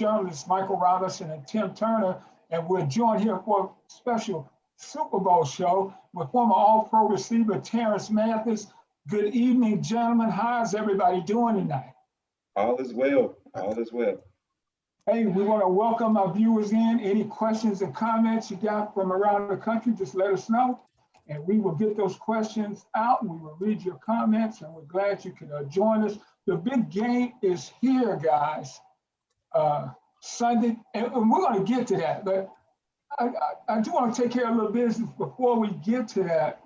journalists Michael Robinson and Tim Turner, and we're joined here for a special Super Bowl show with former All-Pro receiver Terrence Mathis. Good evening, gentlemen. How's everybody doing tonight? All is well. All is well. Hey, we want to welcome our viewers in. Any questions and comments you got from around the country, just let us know, and we will get those questions out. We will read your comments, and we're glad you could join us. The big game is here, guys. Sunday, and we're going to get to that, but I do want to take care of a little business before we get to that.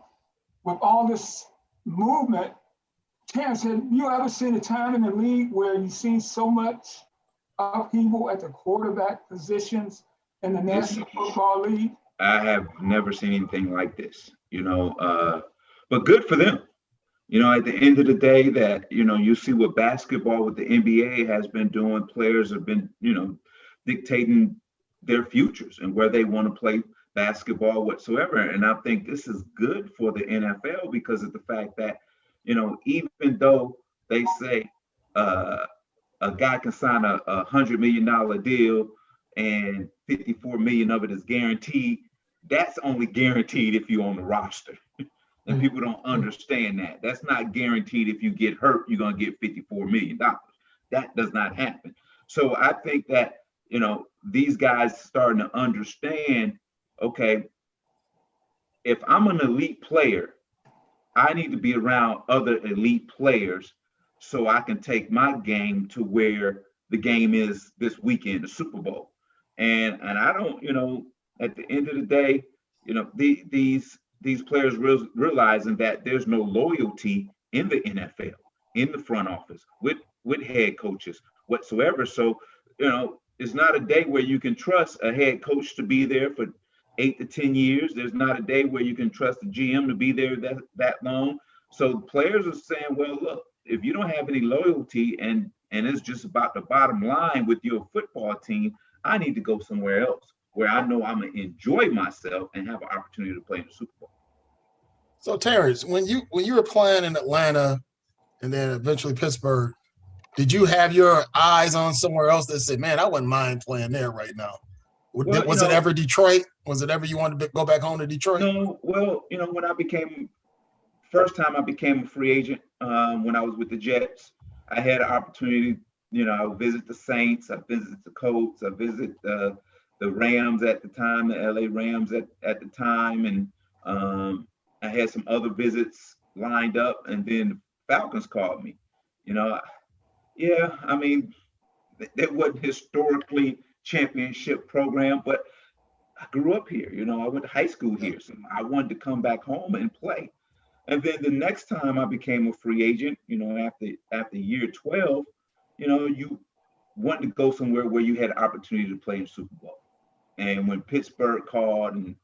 With all this movement, Terrence, have you ever seen a time in the league where you've seen so much upheaval at the quarterback positions in the National Football League? I have never seen anything like this, but good for them. At the end of the day, that, you see what basketball with the NBA has been doing. Players have been, dictating their futures and where they want to play basketball whatsoever. And I think this is good for the NFL because of the fact that, even though they say a guy can sign a $100 million deal and 54 million of it is guaranteed, that's only guaranteed if you're on the roster. And people don't understand that. That's not guaranteed if you get hurt, you're going to get $54 million. That does not happen. So I think that, these guys starting to understand, okay, if I'm an elite player, I need to be around other elite players so I can take my game to where the game is this weekend, the Super Bowl. And I don't, at the end of the day, these players realizing that there's no loyalty in the NFL, in the front office, with head coaches whatsoever. So, it's not a day where you can trust a head coach to be there for 8 to 10 years. There's not a day where you can trust the GM to be there that long. So players are saying, well, look, if you don't have any loyalty and it's just about the bottom line with your football team, I need to go somewhere else where I know I'm going to enjoy myself and have an opportunity to play in the Super Bowl. So Terrence, when you were playing in Atlanta and then eventually Pittsburgh, did you have your eyes on somewhere else that said, man, I wouldn't mind playing there right now? Well, was it ever Detroit? Was it ever you wanted to go back home to Detroit? No, well, when first time I became a free agent, when I was with the Jets, I had an opportunity, I would visit the Saints, I visited the Colts, I visited the Rams at the time, the LA Rams at the time, and I had some other visits lined up, and then the Falcons called me. They wasn't historically championship program, but I grew up here. I went to high school here, so I wanted to come back home and play. And then the next time I became a free agent, after year 12, you wanted to go somewhere where you had an opportunity to play in Super Bowl. And when Pittsburgh called, and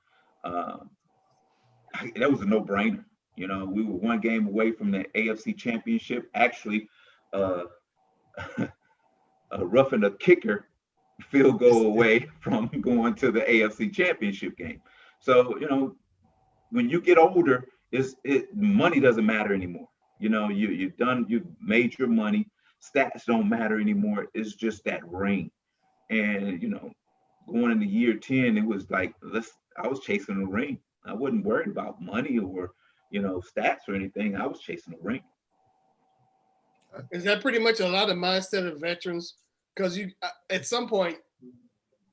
that was a no-brainer. We were one game away from the AFC Championship. Actually, roughing a kicker field goal away from going to the AFC Championship game. So, when you get older, money doesn't matter anymore. You've made your money. Stats don't matter anymore. It's just that ring. And, going into year 10, it was like, I was chasing a ring. I wasn't worried about money or, stats or anything. I was chasing a ring. Is that pretty much a lot of mindset of veterans? Because you, at some point,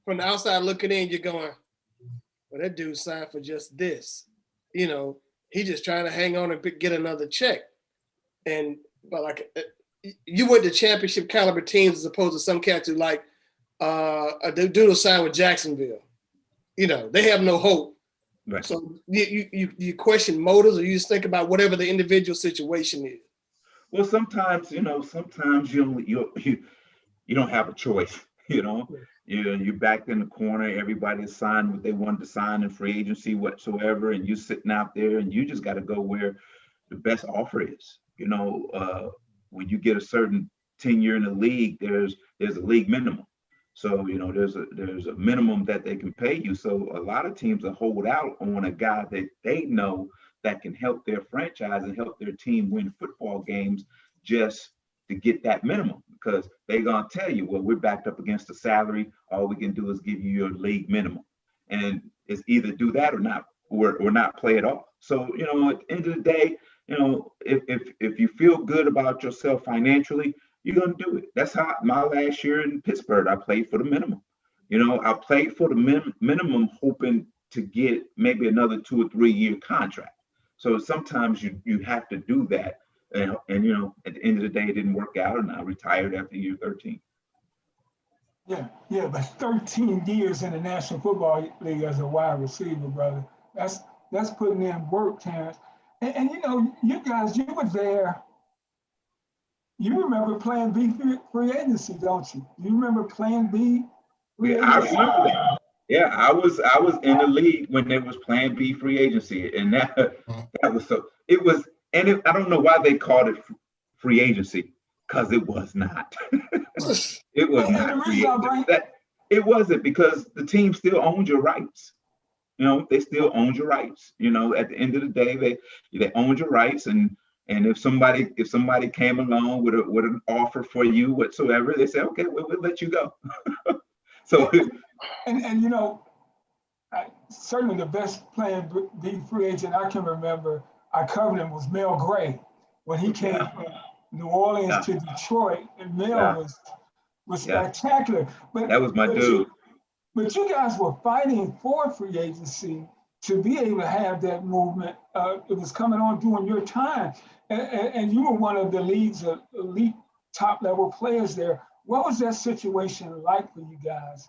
from the outside looking in, you're going, well, that dude signed for just this. He just trying to hang on and get another check. But you went to championship caliber teams as opposed to some cats who like a dude who signed with Jacksonville. They have no hope. Right. So you question motives, or you just think about whatever the individual situation is. Well, sometimes you don't have a choice. You're backed in the corner. Everybody signed what they wanted to sign in free agency whatsoever, and you're sitting out there, and you just got to go where the best offer is. When you get a certain tenure in the league, there's a league minimum. So there's a minimum that they can pay you. So a lot of teams will hold out on a guy that they know that can help their franchise and help their team win football games just to get that minimum. because they're gonna tell you, well, we're backed up against the salary. All we can do is give you your league minimum, and it's either do that or not, or not play at all. So you know, at the end of the day, you know, if you feel good about yourself financially, you're gonna do it. That's how my last year in Pittsburgh, I played for the minimum. You know, I played for the minimum, hoping to get maybe another 2 or 3 year contract. So sometimes you have to do that. And you know, at the end of the day, it didn't work out, and I retired after year 13. Yeah, but 13 years in the National Football League as a wide receiver, brother. That's putting in work, Terrence. And you know, you guys, you were there. You remember playing B free agency, don't you? You remember playing B free Yeah, I agency? remember that. Yeah, I was in the league when they was playing B free agency, and that was so. It was, and I don't know why they called it free agency, because it was not. It was And the not free reason I agency. bring It wasn't, because the team still owned your rights. You know, they still owned your rights. You know, at the end of the day, they owned your rights, and if somebody came along with an offer for you whatsoever, they say, okay, we'll let you go. So and you know, certainly the best playing B free agent I can remember, I covered him, was Mel Gray when he came from New Orleans to Detroit, and Mel was spectacular. But that was my dude. But you guys were fighting for free agency to be able to have that movement. It was coming on during your time, and you were one of the league's elite top level players there. What was that situation like for you guys?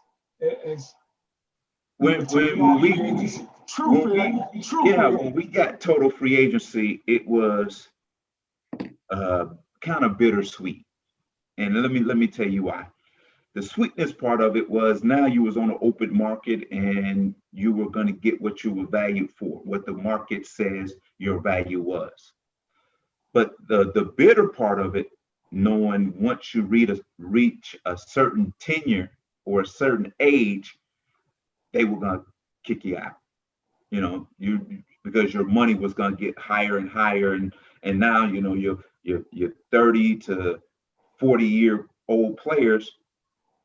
As when we got total free agency, it was kind of bittersweet, and let me tell you why. The sweetness part of it was, now you was on an open market, and you were going to get what you were valued for, what the market says your value was. But the bitter part of it, knowing once you reach a certain tenure or a certain age, they were going to kick you out. You know, because your money was going to get higher and higher, and now, you know, your 30 to 40-year-old players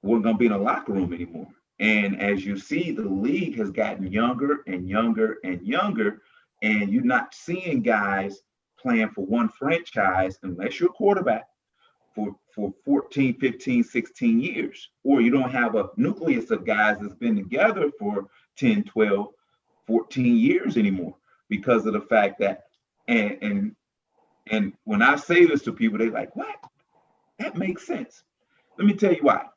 weren't going to be in a locker room anymore. And as you see, the league has gotten younger and younger and younger, and you're not seeing guys playing for one franchise, unless you're a quarterback, for 14, 15, 16 years, or you don't have a nucleus of guys that's been together for 10, 12, 14 years anymore, because of the fact that, and when I say this to people, they're like, what? That makes sense. Let me tell you why.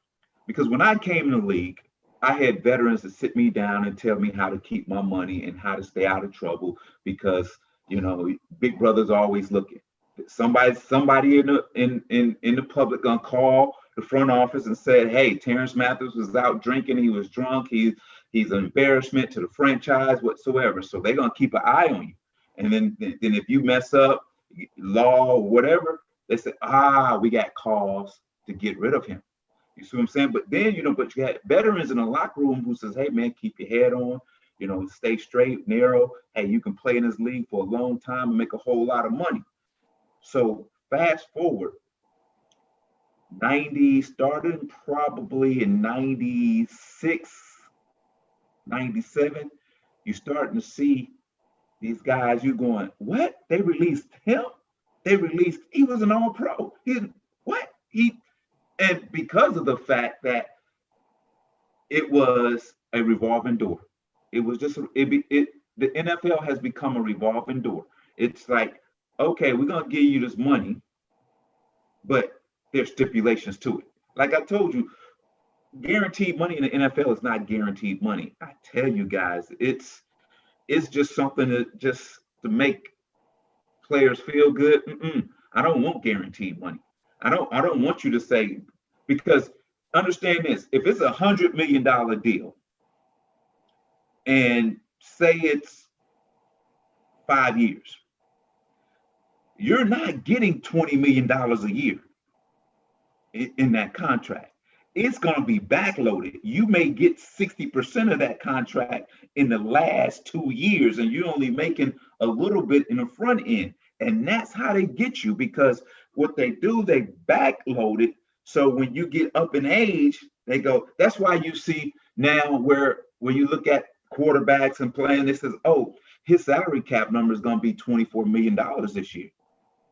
Because when I came in the league, I had veterans to sit me down and tell me how to keep my money and how to stay out of trouble, because, you know, big brother's always looking. Somebody in the public gonna call the front office and said, hey, Terrence Matthews was out drinking, he was drunk, he's an embarrassment to the franchise whatsoever. So they're gonna keep an eye on you. And then if you mess up, law or whatever, they say, we got cause to get rid of him. You see what I'm saying? But then, you know, but you had veterans in the locker room who says, hey, man, keep your head on, you know, stay straight, narrow. Hey, you can play in this league for a long time and make a whole lot of money. So fast forward, started probably in 96, 97, you're starting to see these guys, you're going, what? They released him? He was an all-pro. And because of the fact that it was a revolving door, it was just, the NFL has become a revolving door. It's like, okay, we're going to give you this money, but there's stipulations to it. Like I told you, guaranteed money in the NFL is not guaranteed money. I tell you guys, it's just something to make players feel good. I don't want guaranteed money. I don't want you to say, because understand this, if it's $100 million deal and say it's 5 years, you're not getting $20 million a year in that contract. It's going to be backloaded. You may get 60% of that contract in the last 2 years, and you're only making a little bit in the front end. And that's how they get you, because what they do, they backload it So when you get up in age, they go, that's why you see now where when you look at quarterbacks and playing, it says, oh, his salary cap number is going to be $24 million this year.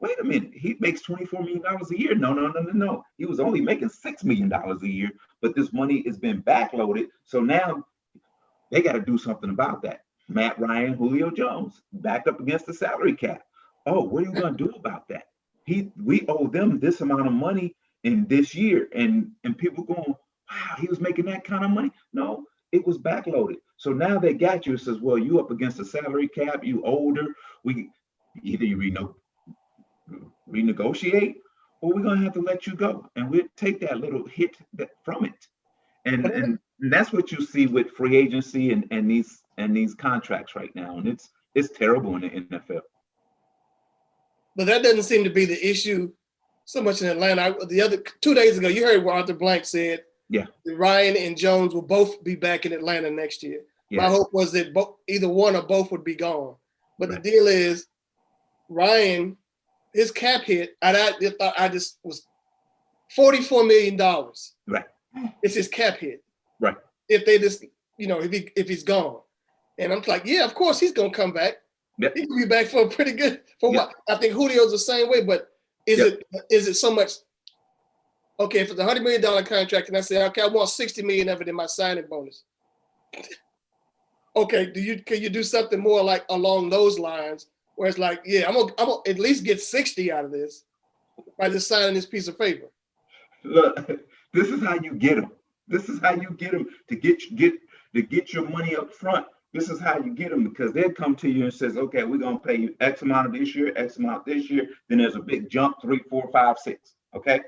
Wait a minute, he makes $24 million a year. No. He was only making $6 million a year, but this money has been backloaded. So now they got to do something about that. Matt Ryan, Julio Jones, backed up against the salary cap. Oh, what are you going to do about that? We owe them this amount of money in this year. And people going, wow, he was making that kind of money. No, it was backloaded. So now they got you. It says, well, you up against the salary cap, you older. We either you renegotiate, or we're gonna have to let you go, and we'll take that little hit from it. And that's what you see with free agency and these contracts right now, and it's terrible in the NFL. But that doesn't seem to be the issue so much in Atlanta. The other 2 days ago, you heard what Arthur Blank said. Yeah, Ryan and Jones will both be back in Atlanta next year. yes. My hope was that either one or both would be gone. But Right. the deal is, Ryan, his cap hit, I just was $44 million. Right. It's his cap hit. Right. If they just, if he's gone. And I'm like, yeah, of course he's gonna come back. Yep. He can be back for a pretty good Yep. what I think Julio's the same way, but is Yep. it so much? Okay, if it's $100 million contract, and I say, okay, I want $60 million of it in my signing bonus. Okay, can you do something more like along those lines, where it's like, yeah, I'm gonna at least get 60 out of this by just signing this piece of paper. Look, this is how you get them. This is how you get them to get your money up front. This is how you get them, because they'll come to you and says, okay, we're gonna pay you X amount of this year, X amount this year. Then there's a big jump, 3, 4, 5, 6. Okay.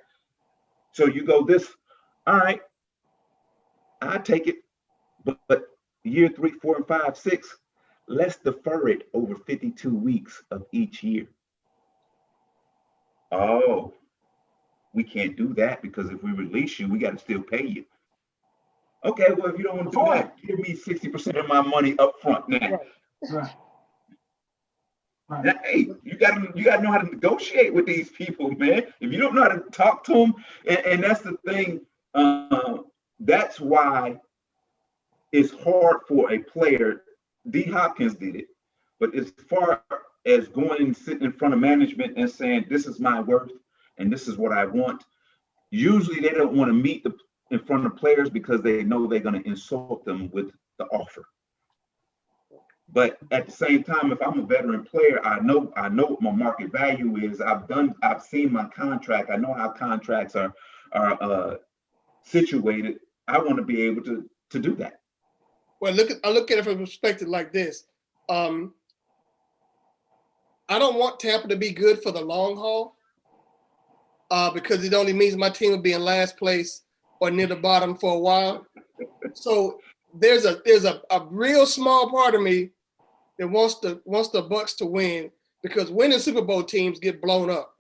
So you go this, all right, I take it, but year 3, 4, and 5, 6, let's defer it over 52 weeks of each year. Oh, we can't do that, because if we release you, we got to still pay you. Okay, well, if you don't want to do that, give me 60% of my money up front now. Right. Now, hey, you got to know how to negotiate with these people, man. If you don't know how to talk to them, and that's the thing, that's why it's hard for a player. D. Hopkins did it, but as far as going and sitting in front of management and saying, this is my worth and this is what I want, usually they don't want to meet in front of players, because they know they're going to insult them with the offer. But at the same time, if I'm a veteran player, I know what my market value is. I've seen my contract. I know how contracts are situated. I want to be able to do that. Well, I look at it from a perspective like this. I don't want Tampa to be good for the long haul, because it only means my team will be in last place or near the bottom for a while. So there's a real small part of me that wants the Bucks to win, because winning Super Bowl teams get blown up.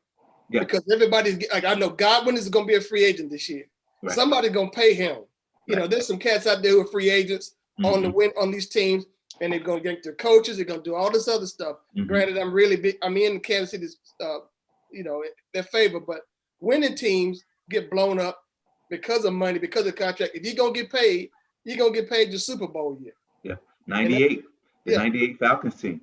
Yeah. Because everybody's like, I know Godwin is going to be a free agent this year. Right. Somebody's going to pay him. Right. There's some cats out there who are free agents on these teams, and they're going to get their coaches. They're going to do all this other stuff. Mm-hmm. Granted, I'm really big. I'm in Kansas City's, their favor, but winning teams get blown up because of money, because of contract. If you're going to get paid, you're going to get paid your Super Bowl year. Yeah, 98. The 98 Falcons team.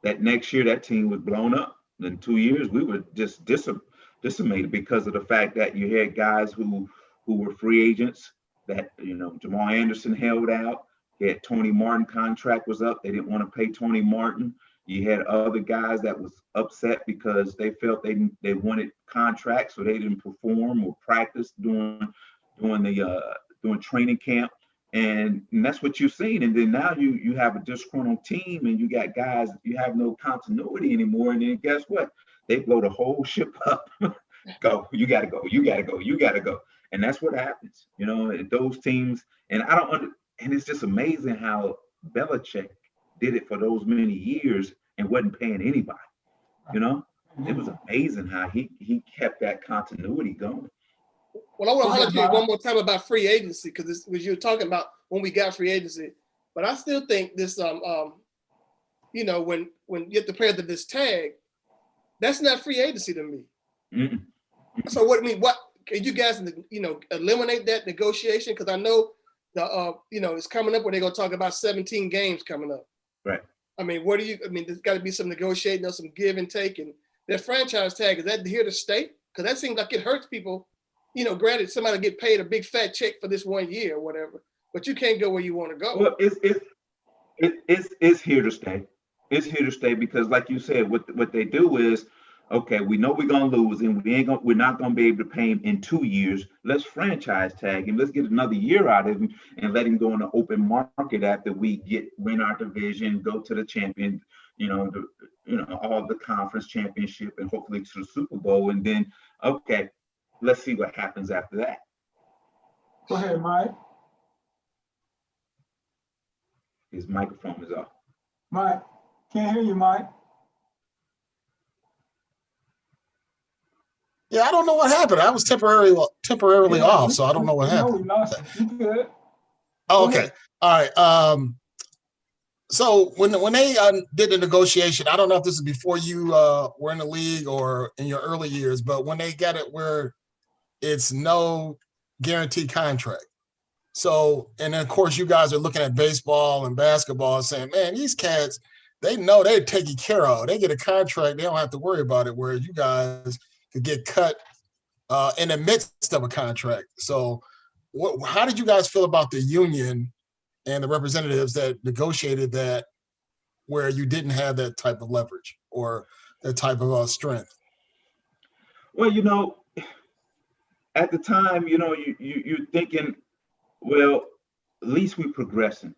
That next year, that team was blown up. In 2 years, we were just decimated because of the fact that you had guys who were free agents that, Jamal Anderson held out. You had Tony Martin contract was up. They didn't want to pay Tony Martin. You had other guys that was upset because they felt they wanted contracts, so they didn't perform or practice during training camp. And that's what you've seen. And then now you have a disgruntled team, and you got guys, you have no continuity anymore. And then guess what? They blow the whole ship up. Go, you got to go, you got to go, you got to go. And that's what happens, those teams. And and it's just amazing how Belichick did it for those many years and wasn't paying anybody. It was amazing how he kept that continuity going. Well, I want to highlight you one more time about free agency, because you were talking about when we got free agency. But I still think this, when you get the player to this tag, that's not free agency to me. Mm-mm. So what can you guys, eliminate that negotiation? Because I know it's coming up where they're gonna talk about 17 games coming up. Right. I mean, there's got to be some negotiating, there's some give and take, and that franchise tag, is that here to stay? Because that seems like it hurts people. Granted, somebody get paid a big fat check for this 1 year or whatever, but you can't go where you want to go. Well, it's here to stay. It's here to stay because, like you said, what they do is, okay, we know we're gonna lose, and we're not gonna be able to pay him in 2 years. Let's franchise tag him. Let's get another year out of him and let him go in the open market after we win our division, go to the champion, all the conference championship, and hopefully to the Super Bowl. And then, okay, let's see what happens after that. Go ahead, Mike. His microphone is off. Mike, can't hear you, Mike. Yeah, I don't know what happened. I was temporarily off, so I don't know what happened. We lost you. You good? Oh, okay. All right. So when they did the negotiation, I don't know if this is before you were in the league or in your early years, but when they got it where it's no guaranteed contract. So, and then of course you guys are looking at baseball and basketball and saying, man, these cats, they know they're taken care of. They get a contract, they don't have to worry about it, where you guys could get cut in the midst of a contract. So how did you guys feel about the union and the representatives that negotiated that, where you didn't have that type of leverage or that type of strength? Well, at the time, you're thinking, well, at least we're progressing.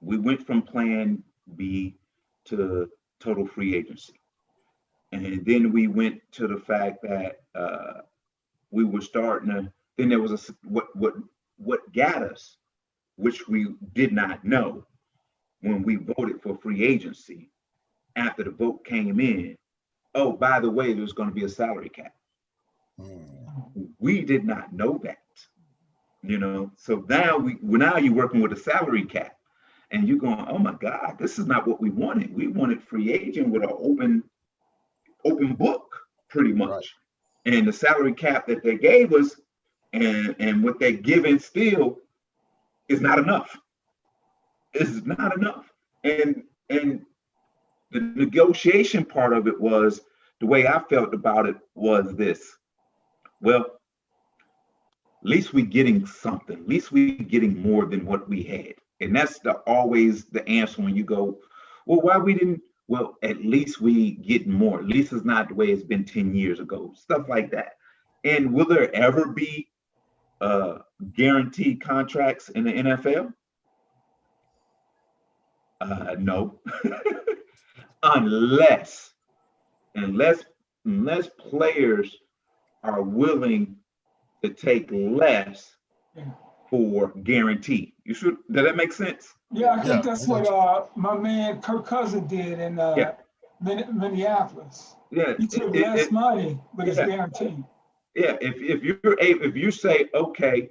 We went from Plan B to total free agency. And then we went to the fact that we were starting to, then there was what got us, which we did not know when we voted for free agency. After the vote came in, oh, by the way, there's going to be a salary cap. We did not know that, So now you're working with a salary cap, and you're going, oh my God, this is not what we wanted. We wanted free agent with an open book, pretty much. Right. And the salary cap that they gave us, and what they're giving still is not enough. It's not enough. And the negotiation part of it was, the way I felt about it was this. Well, at least we're getting something. At least we're getting more than what we had. And that's always the answer when you go, well, why we didn't? Well, at least we get more. At least it's not the way it's been 10 years ago. Stuff like that. And will there ever be guaranteed contracts in the NFL? No. unless players are willing to take less for guarantee. Does that make sense? Yeah, I think that's what my man Kirk Cousins did in Minneapolis. Yeah, he took less money, but it's guaranteed. Yeah, if you say, okay,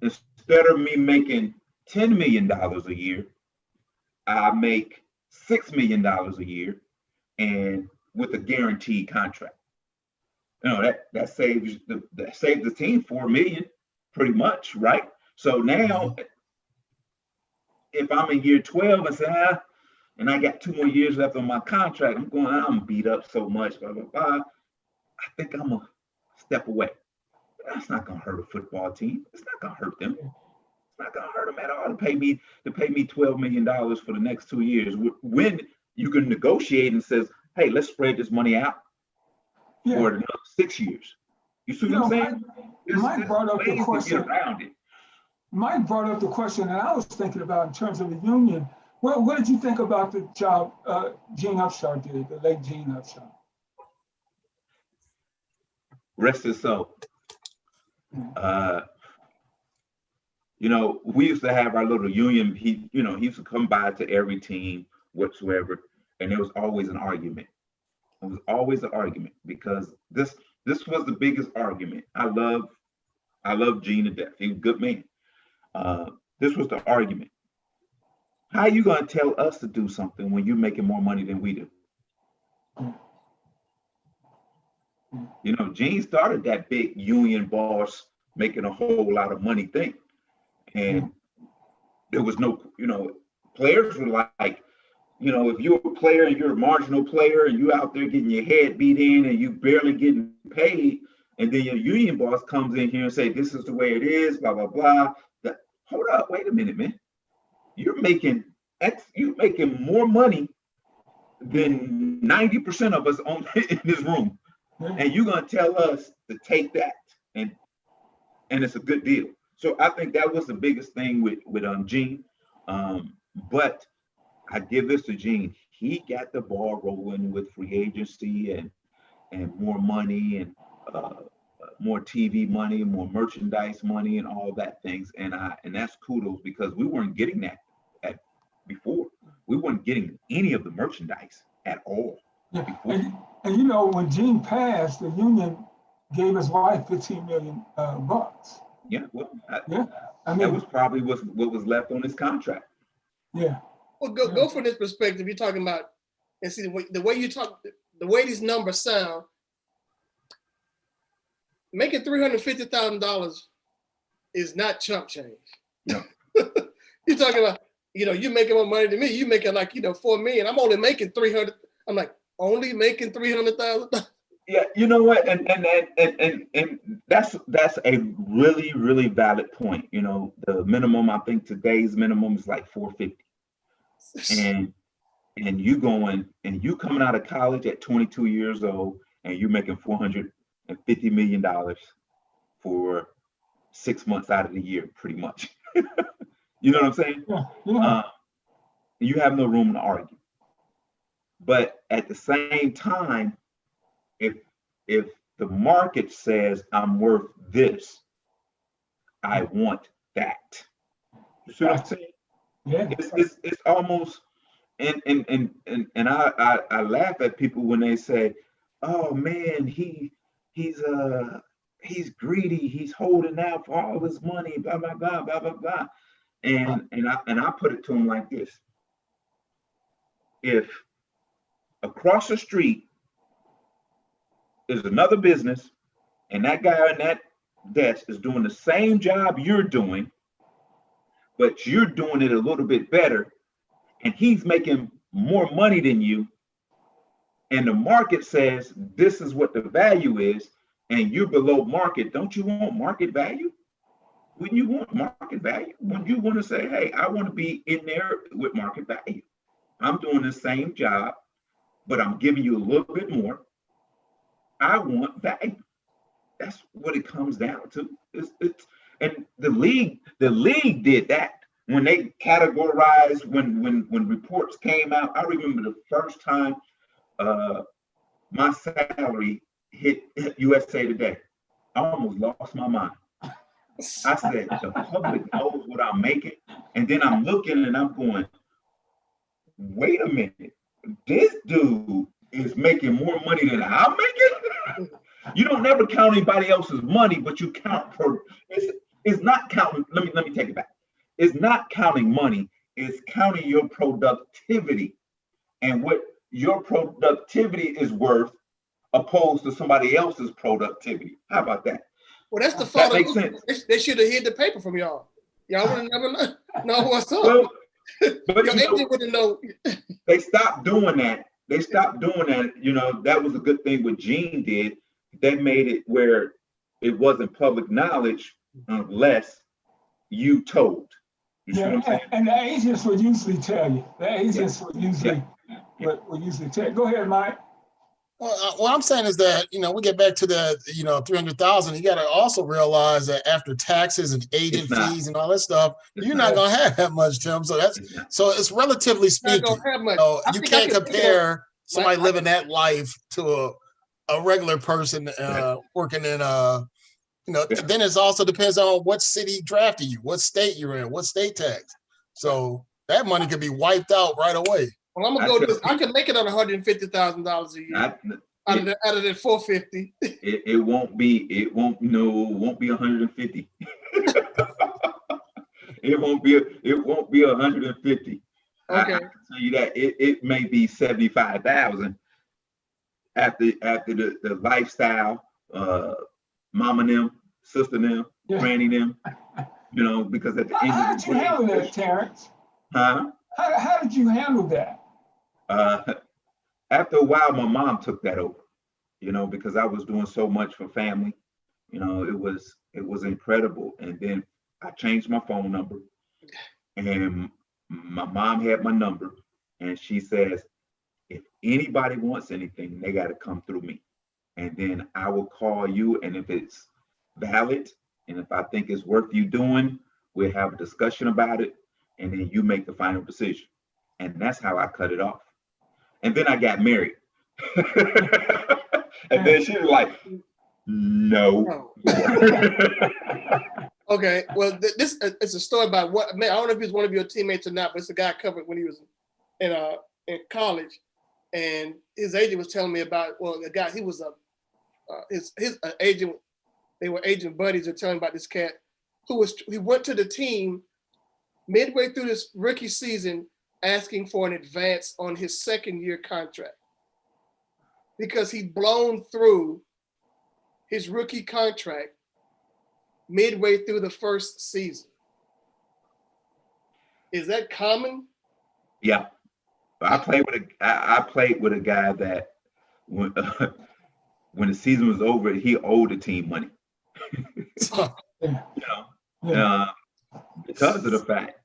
instead of me making $10 million a year, I make $6 million a year, and with a guaranteed contract. That saves the team $4 million, pretty much, right? So now, if I'm in year 12 and say, and I got 2 more years left on my contract, I'm beat up so much, blah, blah, blah. I think I'm gonna step away. That's not gonna hurt a football team. It's not gonna hurt them. It's not gonna hurt them at all to pay me $12 million for the next 2 years. When you can negotiate and says, hey, let's spread this money out for another 6 years. You see what I'm saying? Mike brought up the question. Around it. Mike brought up the question that I was thinking about in terms of the union. What did you think about the job Gene Upshaw did, the late Gene Upshaw? Rest his soul. We used to have our little union. He used to come by to every team whatsoever, and there was always an argument. It was always an argument because this was the biggest argument. I love Gene to death. He was a good man. This was the argument. How are you going to tell us to do something when you're making more money than we do? You know, Gene started that big union boss making a whole lot of money thing. And there was no, you know, players were like, you know, if you're a player and you're a marginal player and you out there getting your head beat in and you barely getting paid, and then your union boss comes in here and say, this is the way it is, blah, blah, blah. Hold up, wait a minute, man. You're making more money than 90% of us in this room. And you're gonna tell us to take that, and it's a good deal. So I think that was the biggest thing with Gene. But I give this to Gene. He got the ball rolling with free agency and more money and more TV money, more merchandise money, and all that things. And that's kudos, because we weren't getting that before. We weren't getting any of the merchandise at all. Yeah. And you know, when Gene passed, the union gave his wife $15 million bucks. Yeah, well, I mean, that was probably what was left on his contract. Yeah. Well, go from this perspective. You're talking about, and see the way you talk, the way these numbers sound. Making $350,000 is not chump change. No. You're talking about, you know, you're making more money than me. You making like, you know, $4 million. I'm only making 300. I'm like, only making $300,000. Yeah, you know what, and that's a really, really valid point. You know, the minimum, I think today's minimum is like $450, and you coming out of college at 22 years old, and you're making $450 million for 6 months out of the year, pretty much. You know what I'm saying? Yeah. You have no room to argue. But at the same time, if the market says I'm worth this, I want that. You see what I'm saying? Yeah. It's almost, and I laugh at people when they say, oh man, he's greedy, he's holding out for all his money, blah blah blah blah blah blah. And I put it to him like this: if across the street is another business, and that guy on that desk is doing the same job you're doing, but you're doing it a little bit better, and he's making more money than you, and the market says this is what the value is, and you're below market, don't you want market value? Wouldn't you want market value? Wouldn't you want to say, hey, I want to be in there with market value? I'm doing the same job, but I'm giving you a little bit more. I want value. That's what it comes down to. And the league did that when they categorized, when reports came out. I remember the first time my salary hit USA Today. I almost lost my mind. I said, the public knows what I'm making. And then I'm looking and I'm going, wait a minute, this dude is making more money than I'm making. You don't never count anybody else's money, but you count it's not counting. Let me take it back. It's not counting money, it's counting your productivity and what your productivity is worth opposed to somebody else's productivity. How about that? Well, that's the fault. That makes sense. They should have hid the paper from y'all. Y'all would have never know what's up. Well, but your agent wouldn't know. They stopped doing that. You know, that was a good thing what Gene did. They made it where it wasn't public knowledge unless you told. You see what I'm saying? And the agents would usually tell you. The agents would usually tell you. Go ahead, Mike. Well, what I'm saying is that, you know, we get back to the, you know, 300,000. You got to also realize that after taxes and agent fees and all that stuff, you're not going to have that much, Tim. So it's relatively speaking. You can't compare somebody living that life to a regular person working in you know. Then it also depends on what city drafted you, what state you're in, what state tax. So that money could be wiped out right away. Well, I'm gonna go this. I can make it on $150,000 a year out of that $450. It won't be 150. It won't be 150. Okay. I can tell you that it may be 75,000. after the lifestyle, mama them, sister them, Yeah. granny them, because at the end How of did the you day, handle that, Terrence? huh? How did you handle that? After a while, my mom took that over, because I was doing so much for family. It was incredible. And then I changed my phone number, and my mom had my number, and she says, if anybody wants anything, they got to come through me. And then I will call you. And if it's valid, and if I think it's worth you doing, we'll have a discussion about it. And then you make the final decision. And that's how I cut it off. And then I got married. And then she was like, no. Okay, well, this it's a story about what, man, I don't know if he's one of your teammates or not, but it's a guy I covered when he was in college, and his agent was telling me about, well, the guy, he was his agent, they were agent buddies, are telling about this cat he went to the team midway through this rookie season asking for an advance on his second-year contract because he'd blown through his rookie contract midway through the first season. Is that common? Yeah. I played with a guy that when the season was over, he owed the team money. Because of the fact,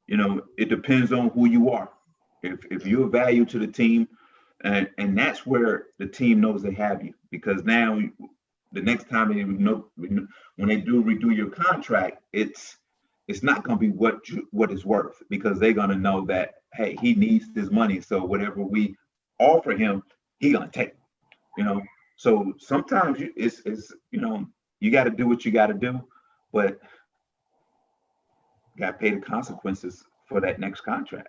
it depends on who you are. If you're a value to the team, and that's where the team knows they have you, because now the next time when they do redo your contract, it's not going to be what it's worth, because they're going to know that, hey, he needs this money, so whatever we offer him, he's going to take. So sometimes it's you got to do what you got to do, but you got to pay the consequences for that next contract.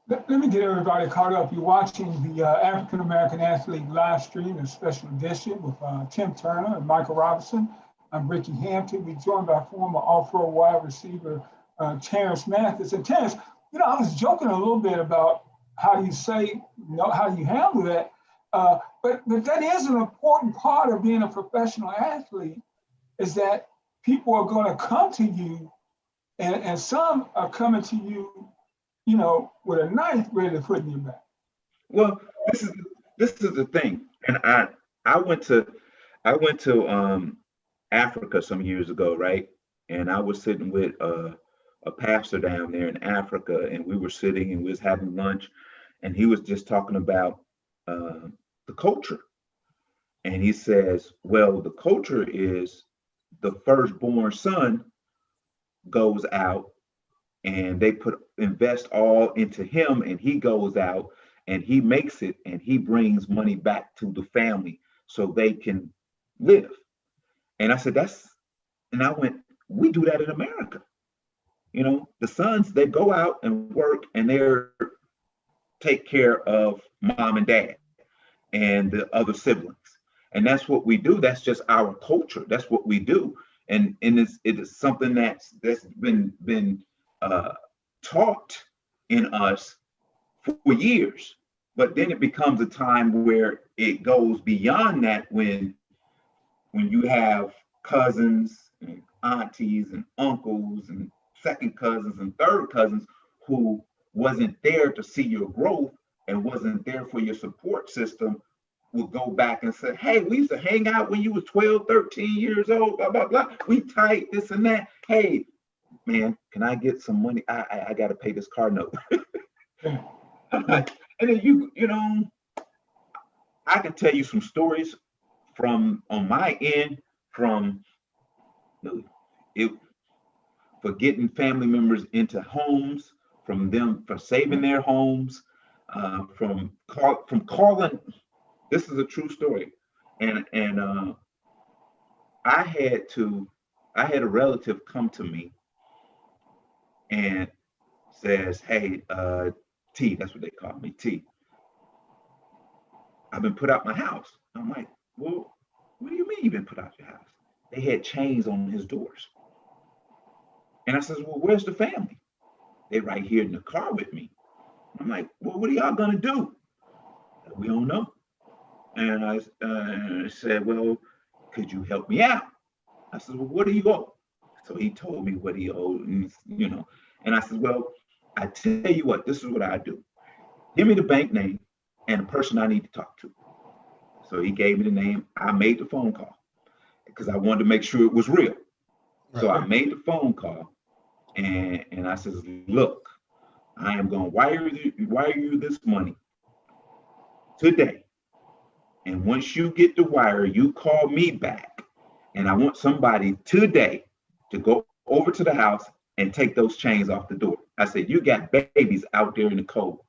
Let me get everybody caught up. You're watching the African American Athlete live stream, a special edition with Tim Turner and Michael Robinson. I'm Ricky Hampton. We're joined by former All-Pro wide receiver Terrence Mathis. And Terrence, I was joking a little bit about how you say, how you handle that. But that is an important part of being a professional athlete, is that people are going to come to you, and some are coming to you, with a knife ready to put in your back. Well, this is the thing, and I went to Africa some years ago, right? And I was sitting with a pastor down there in Africa, and we were sitting and we was having lunch, and he was just talking about the culture, and he says, well, the culture is the firstborn son goes out, and they invest all into him, and he goes out and he makes it, and he brings money back to the family so they can live. And I said, and I went, we do that in America. The sons, they go out and work, and they're take care of mom and dad and the other siblings. And that's what we do. That's just our culture. That's what we do. And it is something that's been taught in us for years, but then it becomes a time where it goes beyond that, when you have cousins and aunties and uncles and second cousins and third cousins who wasn't there to see your growth and wasn't there for your support system, will go back and say, hey, we used to hang out when you was 12, 13 years old, blah, blah, blah. We tight, this and that. Hey, man, can I get some money? I got to pay this car note. And then I can tell you some stories from on my end, from for getting family members into homes, from them for saving their homes, from calling. This is a true story, and I had a relative come to me and says, hey, T, that's what they call me, T, I've been put out my house. I'm like, well, what do you mean you've been put out your house? They had chains on his doors. And I says, well, where's the family? They right here in the car with me. I'm like, well, what are y'all gonna do? We don't know. And I said, well, could you help me out? I said, well, what do you owe? So he told me what he owed, and and I said, well, I tell you what, this is what I do. Give me the bank name and the person I need to talk to. So he gave me the name. I made the phone call because I wanted to make sure it was real. So I made the phone call and I says, look, I am going to wire you this money today. And once you get the wire, you call me back. And I want somebody today to go over to the house and take those chains off the door. I said, you got babies out there in the cold.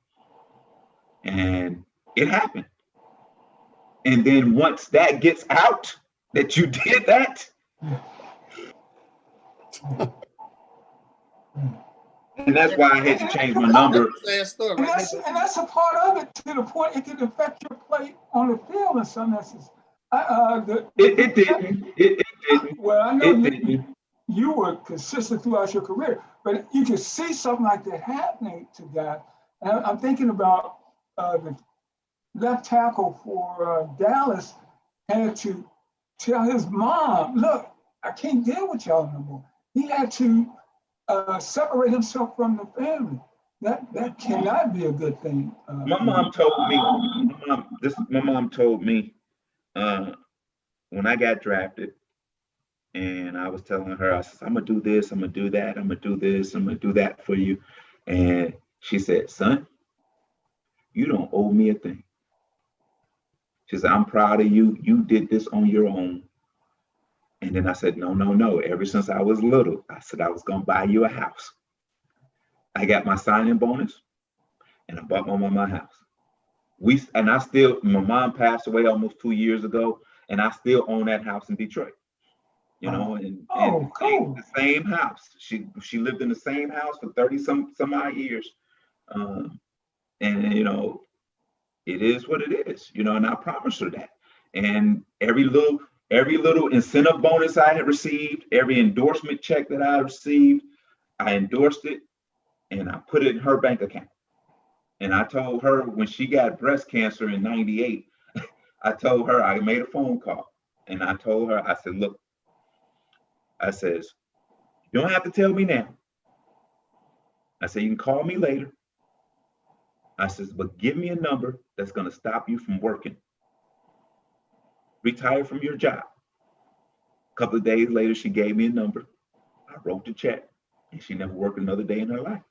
And it happened. And then once that gets out, that you did that, and that's why I had to change my number. And that's a part of it, to the point it can affect your play on the field in some instances. It didn't. It didn't. Well, I know you were consistent throughout your career, but you can see something like that happening to guys. And I'm thinking about the left tackle for Dallas had to tell his mom, look, I can't deal with y'all no more. He had to separate himself from the family. That cannot be a good thing. My mom told me when I got drafted, and I was telling her, I said, I'm gonna do this, I'm gonna do that, I'm gonna do this, I'm gonna do that for you. And she said, son, you don't owe me a thing. She said, I'm proud of you. You did this on your own. And then I said, no. Ever since I was little, I said I was gonna buy you a house. I got my signing bonus and I bought my mom a house. My mom passed away almost 2 years ago, and I still own that house in Detroit. And cool. The same house. She lived in the same house for 30 some odd years. And it is what it is, and I promised her that. And every little incentive bonus I had received, every endorsement check that I received, I endorsed it and I put it in her bank account. And I told her when she got breast cancer in '98, I made a phone call and I told her, I said, look, I says, you don't have to tell me now. I said, you can call me later. I says, but give me a number that's going to stop you from working. Retire from your job. A couple of days later, she gave me a number. I wrote the check, and she never worked another day in her life.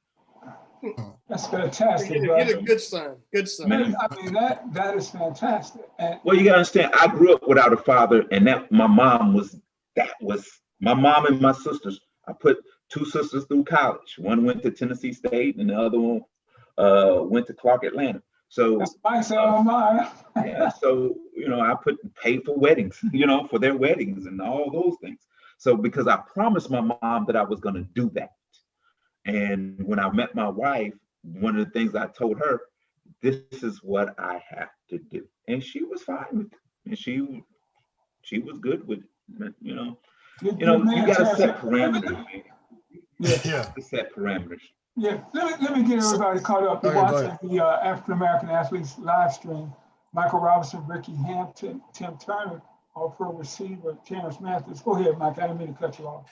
That's fantastic. You're a good son. Good son. Man, I mean, that is fantastic. Well, you gotta understand, I grew up without a father, and my mom was my mom and my sisters. I put two sisters through college. One went to Tennessee State, and the other one went to Clark Atlanta. So that's nice, mine. Yeah, so I paid for weddings, for their weddings and all those things. So because I promised my mom that I was going to do that, and when I met my wife, one of the things I told her, this is what I have to do, and she was fine with it, and she was good with it. You got to set parameters. Yeah. Set parameters. Yeah, let me get everybody caught up. You're watching the African American Athletes live stream. Michael Robinson, Ricky Hampton, Tim Turner, All Pro receiver, Terrence Mathis. Go ahead, Mike. I didn't mean to cut you off.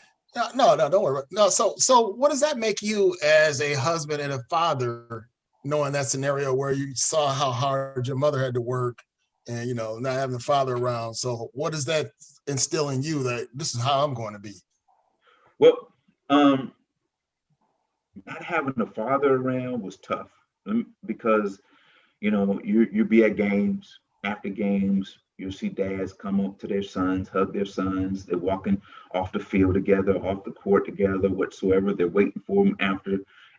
No, don't worry. No, so what does that make you as a husband and a father, knowing that scenario where you saw how hard your mother had to work and, not having the father around? So what does that instill in you that this is how I'm going to be? Well, not having a father around was tough because, you be at games, after games, you'll see dads come up to their sons, hug their sons. They're walking off the field together, off the court together, whatsoever. They're waiting for them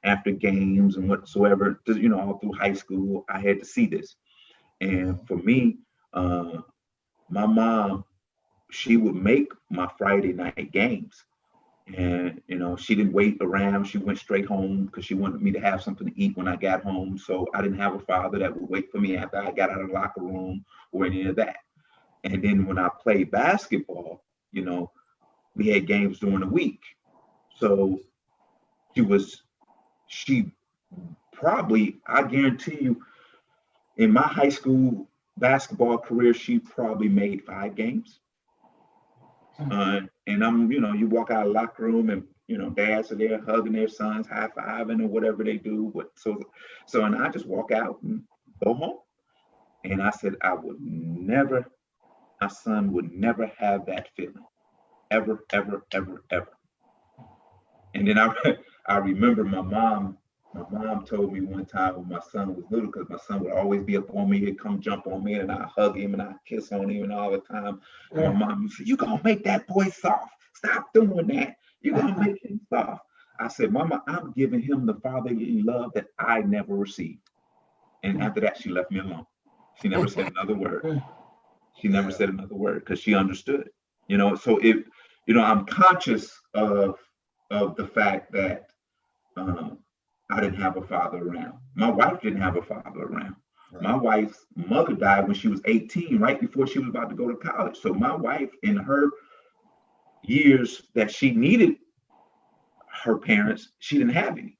after games and whatsoever. All through high school, I had to see this. And for me, my mom, she would make my Friday night games. And, she didn't wait around. She went straight home because she wanted me to have something to eat when I got home. So I didn't have a father that would wait for me after I got out of the locker room or any of that. And then when I played basketball, we had games during the week. So she probably, I guarantee you, in my high school basketball career, she probably made 5 games. And I'm, you walk out of the locker room and, dads are there hugging their sons, high fiving or whatever they do. But and I just walk out and go home. And I said, my son would never have that feeling. Ever, ever, ever, ever. And then I remember my mom told me one time when my son was little, because my son would always be up on me, he'd come jump on me and I hug him and I kiss on him and all the time. And my mom said, "You gonna make that boy soft. Stop doing that. You're gonna make him soft." I said, "Mama, I'm giving him the fatherly love that I never received." And after that, she left me alone. She never said another word. She never said another word because she understood. So I'm conscious of the fact that I didn't have a father around. My wife didn't have a father around. Right. My wife's mother died when she was 18, right before she was about to go to college. So my wife, in her years that she needed her parents, she didn't have any.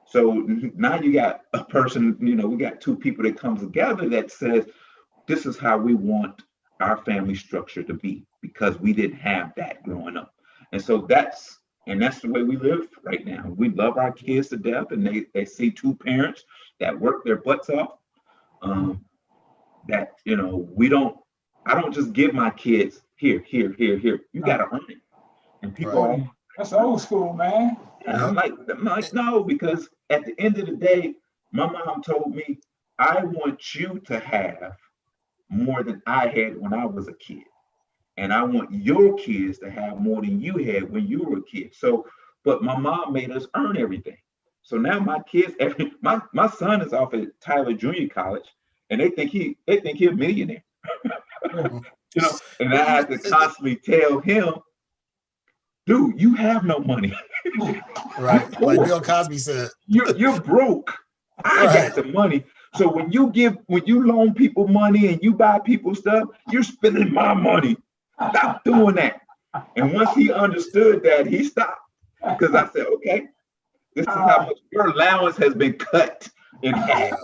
So now you got a person, we got 2 people that come together that says, this is how we want our family structure to be, because we didn't have that growing up. And so that's the way we live right now. We love our kids to death, and they see 2 parents that work their butts off. That I don't just give my kids here. You got to earn it. And people, that's old school, man. And I'm like, no, because at the end of the day, my mom told me, I want you to have more than I had when I was a kid. And I want your kids to have more than you had when you were a kid. So, but my mom made us earn everything. So now my kids, my son is off at Tyler Junior College, and they think he's a millionaire. And I have to constantly tell him, dude, you have no money. Right. Like Bill Cosby said. You're broke. I got the money. So when you loan people money and you buy people stuff, you're spending my money. Stop doing that. And once he understood that, he stopped. Because I said, okay, this is how much your allowance has been cut in half.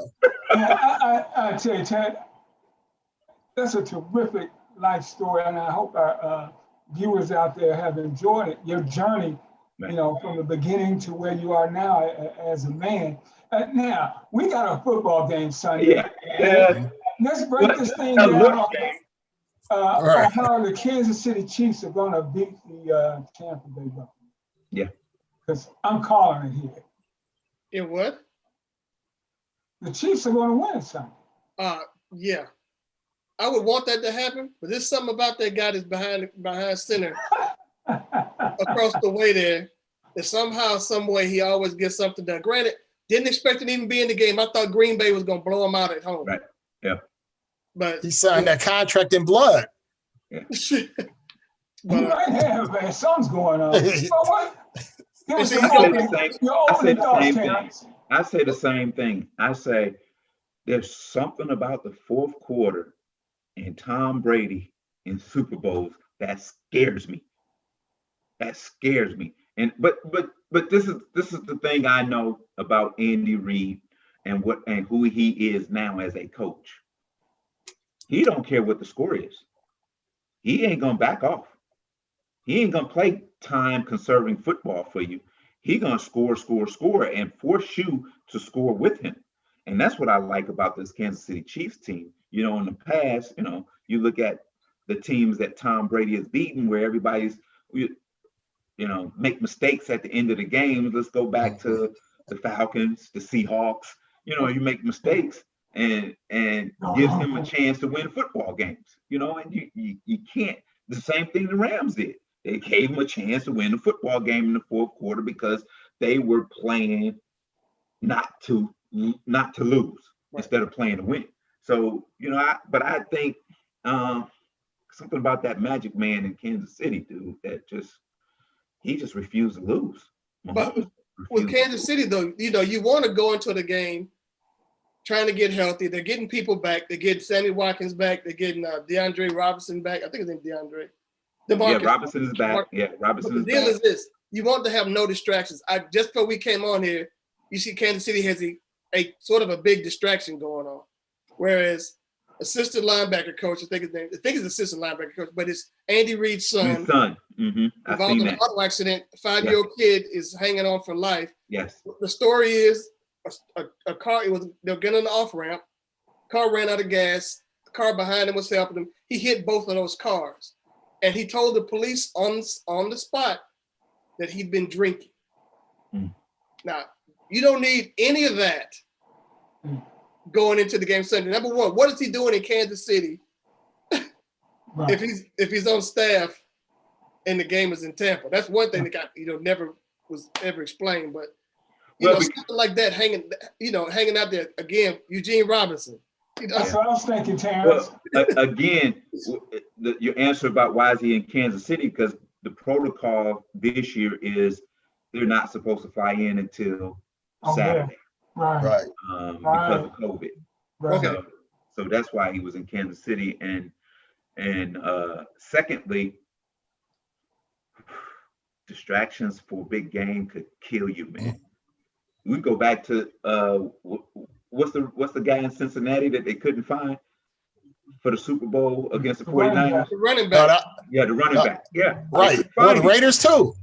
I tell you, Ted, that's a terrific life story, and I hope our viewers out there have enjoyed it. Your journey, from the beginning to where you are now as a man. Now we got a football game Sunday. Yeah. Let's break this thing down on how the Kansas City Chiefs are going to beat the Tampa Bay Buccaneers. Yeah. Because I'm calling it here. In what? The Chiefs are going to win Sunday. Yeah. I would want that to happen, but there's something about that guy that's behind center across the way there that somehow, some way, he always gets something done. Granted, didn't expect it to even be in the game. I thought Green Bay was going to blow him out at home. Right. Yeah. But he signed that contract in blood. Yeah. You might have, man. Something's going on. You know what? I say the same thing. I say there's something about the fourth quarter and Tom Brady in Super Bowls that scares me. That scares me. And but this is the thing I know about Andy Reid and who he is now as a coach. He don't care what the score is. He ain't gonna back off. He ain't gonna play time conserving football for you. He gonna score, and force you to score with him. And that's what I like about this Kansas City Chiefs team. In the past, you look at the teams that Tom Brady has beaten, where everybody's, make mistakes at the end of the game. Let's go back to the Falcons, the Seahawks. You make mistakes and gives him a chance to win football games. And you can't. The same thing the Rams did. They gave him a chance to win the football game in the fourth quarter because they were playing not to lose instead of playing to win. So, I think something about that magic man in Kansas City, dude, that he just refused to lose. But with Kansas City, though, you want to go into the game trying to get healthy. They're getting people back. They're getting Sammy Watkins back. They're getting DeAndre Robinson back. I think his name's DeAndre. Yeah, Robinson is back. Robinson is back. The deal is this. You want to have no distractions. Just before we came on here, you see Kansas City has a sort of a big distraction going on whereas assistant linebacker coach, I think it's assistant linebacker coach, but it's Andy Reid's son. His son. I've Involved seen in an that. auto accident, 5-year-old kid is hanging on for life. Yes. The story is a car, they'll get on the off ramp, car ran out of gas, the car behind him was helping him. He hit both of those cars. And he told the police on the spot that he'd been drinking. Now, you don't need any of that going into the game Sunday. Number one, what is he doing in Kansas City if he's on staff and the game is in Tampa? That's one thing that never was ever explained. But something like that hanging out there again. Eugene Robinson. That's what I was thinking, Terrence. Well, again, your answer about why is he in Kansas City, because the protocol this year is they're not supposed to fly in until Saturday. Right. Because of COVID. Right. So that's why he was in Kansas City. And secondly, distractions for a big game could kill you, man. We go back to what's the guy in Cincinnati that they couldn't find for the Super Bowl against the 49ers? The running back. The running back. Yeah. Right. Or the Raiders too.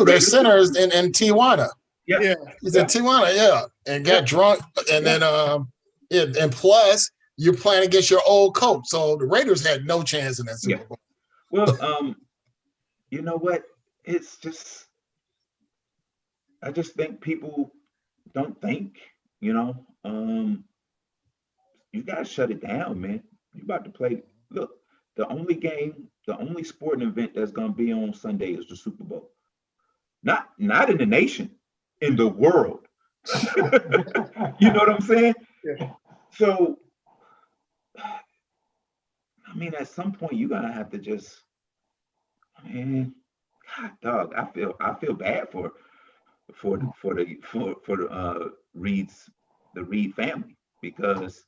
Their centers in Tijuana. Yeah. He's in Tijuana, and got drunk. And then and plus you're playing against your old coach. So the Raiders had no chance in that Super Bowl. Well, you know what? It's just, I just think people don't think, you gotta shut it down, man. You about to play. Look, the only sporting event that's gonna be on Sunday is the Super Bowl. Not in the nation, in the world. You know what I'm saying? Yeah. So, I mean, at some point you gotta have to just, man, God, dog, I feel bad for the Reid family, because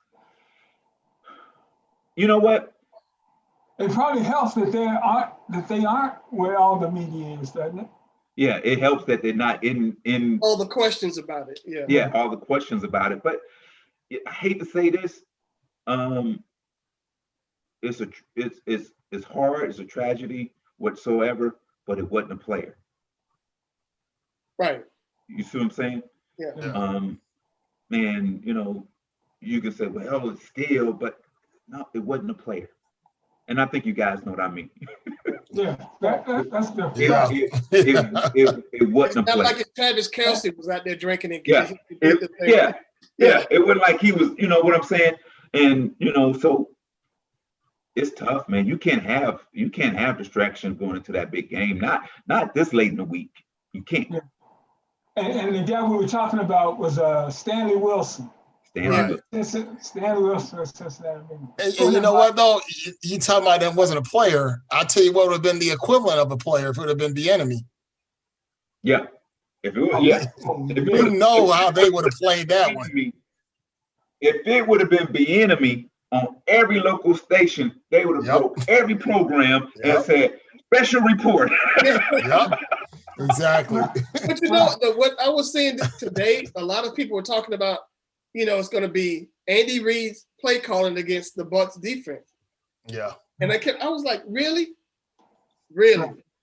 you know what? It probably helps that they aren't where all the media is, doesn't it? Yeah, it helps that they're not in all the questions about it. Yeah, all the questions about it. But I hate to say this, it's hard, it's a tragedy whatsoever, but it wasn't a player. Right. You see what I'm saying? Yeah. And you can say, well, it's still, but no, it wasn't a player. And I think you guys know what I mean. Yeah, that's different. It wasn't a player. Not like if Travis Kelce was out there drinking and it wasn't like he was, you know what I'm saying? And so it's tough, man. You can't have distractions going into that big game. Not this late in the week. You can't. Yeah. And the guy we were talking about was Stanley Wilson. Stanley Wilson of Cincinnati. And you know what though? You talking about that wasn't a player. I'll tell you what would have been the equivalent of a player if it would have been the enemy. Yeah. If it was, how they would have played that one. If it would have been the enemy on every local station, they would have broke every program and said, special report. Exactly. But what I was saying today, a lot of people were talking about, it's going to be Andy Reid's play calling against the Bucs defense. Yeah. And I was like, really?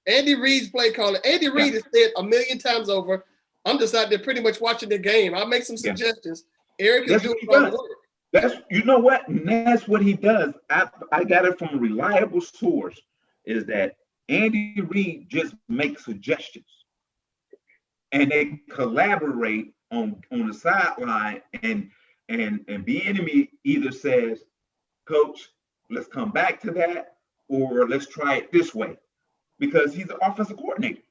Andy Reid's play calling. Andy Reid has said 1,000,000 times over, I'm just out there pretty much watching the game. I'll make some suggestions. Eric is doing all the work. That's and that's what he does. I got it from a reliable source, is that Andy Reid just makes suggestions, and they collaborate on the sideline, and the enemy either says, Coach, let's come back to that, or let's try it this way, because he's the offensive coordinator.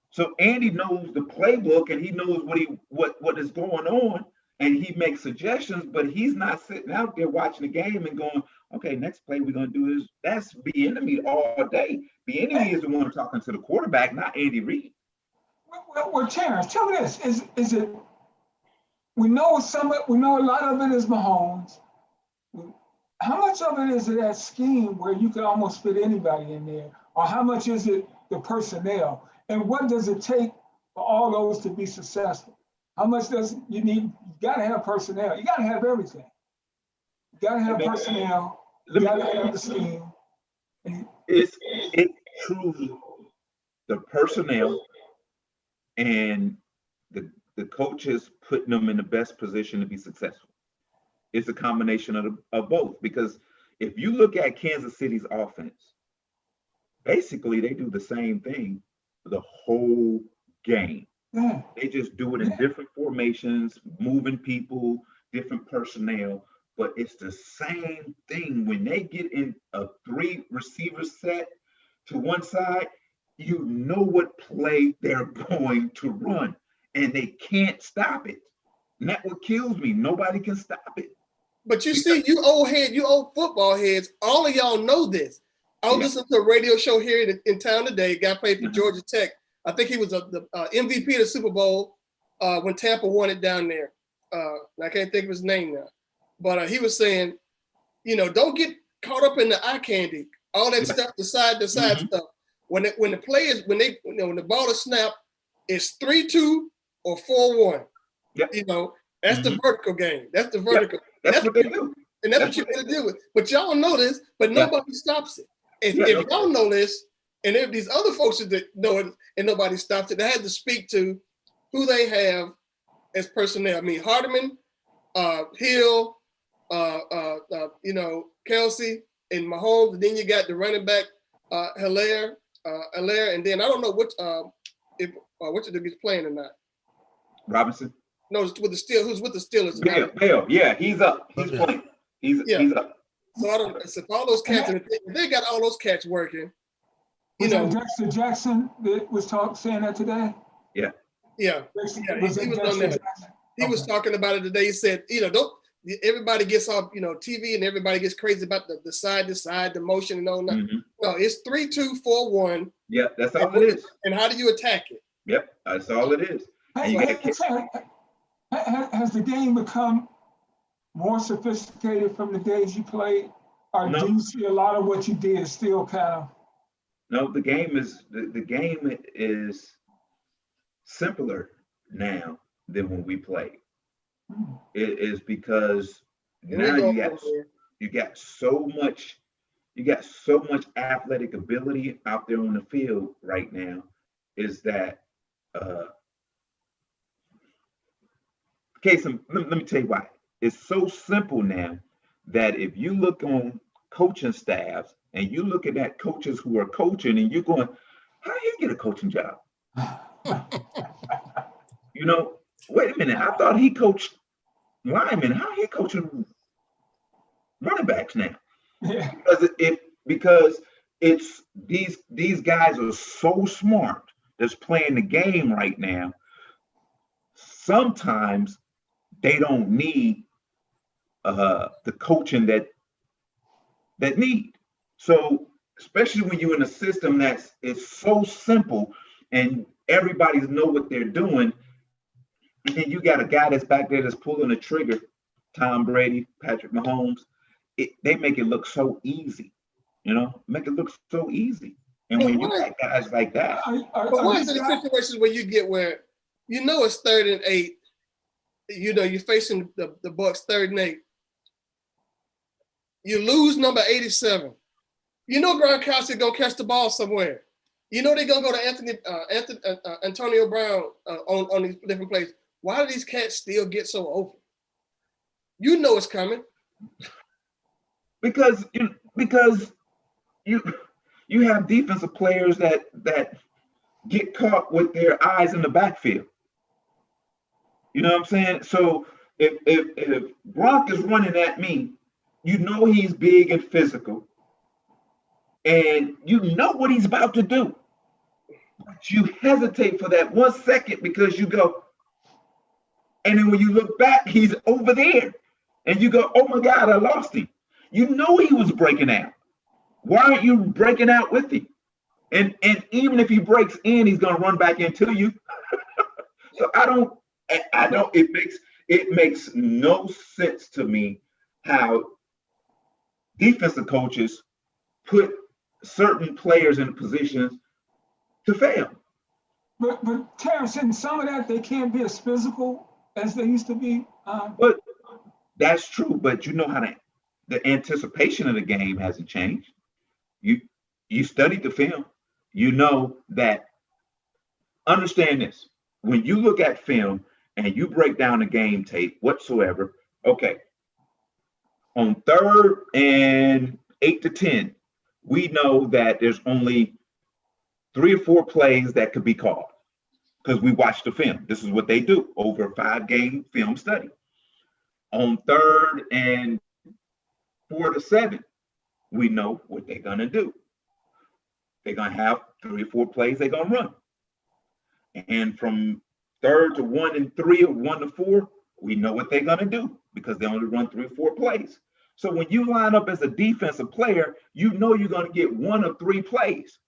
So Andy knows the playbook, and he knows what is going on, and he makes suggestions, but he's not sitting out there watching the game and going, okay, next play we're going to do is, that's the enemy all day. The enemy is the one talking to the quarterback, not Andy Reid. Well, Terrence, tell me this: is it? We know a lot of it is Mahomes. How much of it is that scheme where you could almost fit anybody in there, or how much is it the personnel? And what does it take for all those to be successful? How much does you need? You got to have personnel. You got to have everything. gotta have personnel, you gotta have the scheme. It's truly the personnel and the coaches putting them in the best position to be successful. It's a combination of both, because if you look at Kansas City's offense, basically they do the same thing the whole game. Yeah. They just do it in different formations, moving people, different personnel, but it's the same thing. When they get in a 3 receiver set to one side, you know what play they're going to run, and they can't stop it. And that's what kills me. Nobody can stop it. But you see, you old football heads, all of y'all know this. I was listening to a radio show here in town today. A guy played for Georgia Tech. I think he was the MVP of the Super Bowl when Tampa won it down there. I can't think of his name now. But he was saying, don't get caught up in the eye candy, all that stuff, the side stuff. When the ball is snapped, it's 3-2 or 4-1. Yep. That's the vertical game. That's the vertical. Yep. That's what they do. And that's what you're going to deal with. But y'all know this, but nobody stops it. If y'all know this, and if these other folks that know it and nobody stops it, they had to speak to who they have as personnel. I mean, Hardeman, Hill, Kelsey, and Mahomes. And then you got the running back, Hilaire, and then I don't know which of them is playing or not. Robinson? No, it's with the Steelers. Who's with the Steelers? Bale. Yeah, he's up. He's playing. He's up. So I don't. So if all those cats, if they got all those cats working, Was that Dexter Jackson that was saying that today? Yeah. He was talking about it today. He said, don't everybody gets off, TV and everybody gets crazy about the side to side, the motion and all that. Mm-hmm. No, it's 3-2-4-1. Yeah, that's all it is. And how do you attack it? Yep, that's all it is. Has the game become more sophisticated from the days you played? Or do you see a lot of what you did is still kind of? No, the game is simpler now than when we played. It is because now you got so much athletic ability out there on the field right now, is that let me tell you why. It's so simple now that if you look on coaching staffs and you looking at coaches who are coaching and you're going, how do you get a coaching job? Wait a minute, I thought he coached linemen. How he coaching running backs now? Yeah. Because it's these guys are so smart that's playing the game right now. Sometimes they don't need the coaching that need. So especially when you're in a system it's so simple and everybody know what they're doing, and then you got a guy that's back there that's pulling the trigger, Tom Brady, Patrick Mahomes. They make it look so easy, make it look so easy. And when you got guys like that, but why is it the situations where you get where it's 3rd and 8, you're facing the Bucks 3rd and 8. You lose number 87. Gronkowski gonna catch the ball somewhere. They're gonna go to Antonio Brown on these different plays. Why do these cats still get so open? It's coming. Because you have defensive players that get caught with their eyes in the backfield. You know what I'm saying? So if Gronk is running at me, he's big and physical, and what he's about to do. But you hesitate for that 1 second because you go, and then when you look back, he's over there, and you go, oh my God, I lost him. He was breaking out. Why aren't you breaking out with him? And even if he breaks in, he's gonna run back into you. So I don't. It makes no sense to me how defensive coaches put certain players in positions to fail. But Terrence, in some of that, they can't be as physical as they used to be. But that's true. But you know how to the anticipation of the game hasn't changed. You studied the film. You know that. Understand this. When you look at film and you break down the game tape whatsoever, okay, on 3rd and 8 to 10, we know that there's only 3 or 4 plays that could be called because we watched the film. This is what they do over a 5-game film study. On 3rd and 4 to 7, we know what they're going to do. They're going to have 3 or 4 plays they're going to run. And from 3rd to 1 and 3 or 1 to 4, we know what they're going to do because they only run 3 or 4 plays. So when you line up as a defensive player, you know you're going to get 1 of 3 plays,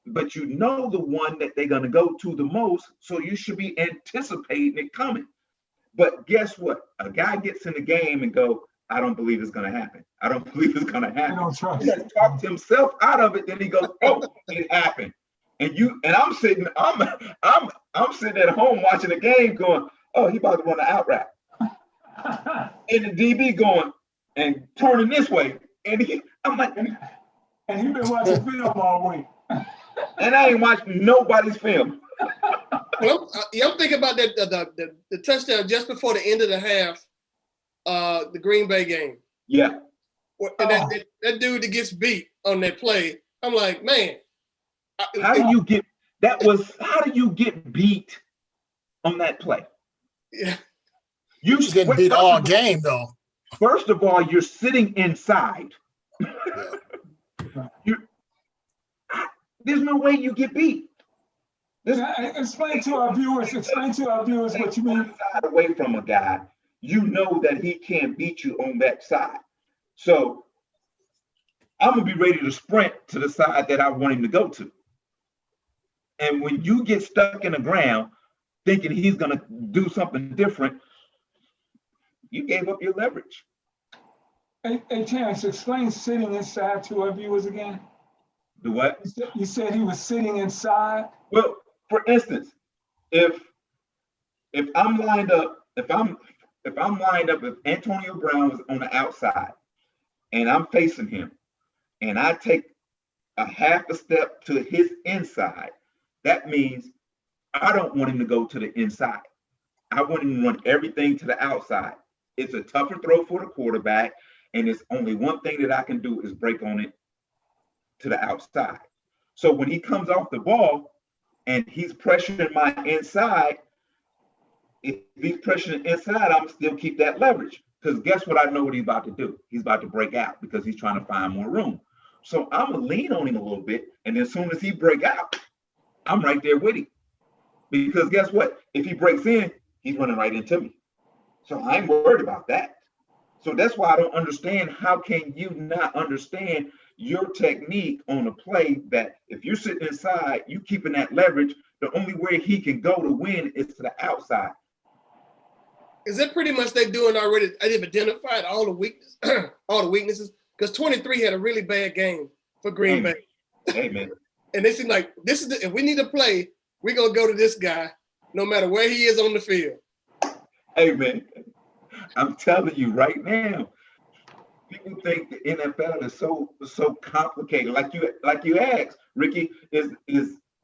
but you know the one that they're going to go to the most. So you should be anticipating it coming. But guess what? A guy gets in the game and go, I don't believe it's going to happen. I don't believe it's going to happen. He has talked himself out of it. Then he goes, oh, it happened. And I'm sitting at home watching the game going, oh, he about to run an out route. And the DB going and turning this way. And I'm like, and he been watching film all week. And I ain't watching nobody's film. Well, I'm thinking about that the touchdown just before the end of the half, the Green Bay game. Yeah. And that dude that gets beat on that play, I'm like, man. How do you get beat on that play? Yeah. You just getting beat all game though. First of all, you're sitting inside. There's no way you get beat. Explain to our viewers what you mean. Away from a guy, you know that he can't beat you on that side. So I'm gonna be ready to sprint to the side that I want him to go to. And when you get stuck in the ground thinking he's gonna do something different, you gave up your leverage. Hey, Terrence, explain sitting inside to our viewers again. The what? You said he was sitting inside. Well, for instance, if I'm lined up, if Antonio Brown was on the outside and I'm facing him and I take a half a step to his inside, that means I don't want him to go to the inside. I want him to run everything to the outside. It's a tougher throw for the quarterback, and it's only one thing that I can do is break on it to the outside. So when he comes off the ball and he's pressuring my inside, if he's pressuring inside, I'm still keep that leverage. Because guess what? I know what he's about to do. He's about to break out because he's trying to find more room. So I'm going to lean on him a little bit. And as soon as he break out, I'm right there with him. Because guess what? If he breaks in, he's running right into me. So I ain't worried about that. So that's why I don't understand. How can you not understand your technique on a play that if you're sitting inside, you keeping that leverage, the only way he can go to win is to the outside. Is that pretty much they doing already? They've identified all the weaknesses, because 23 had a really bad game for Green Bay. Amen. And they seem like this is if we need to play, we're gonna go to this guy, no matter where he is on the field. Hey man, I'm telling you right now, people think the NFL is so complicated. Like you asked, Ricky, is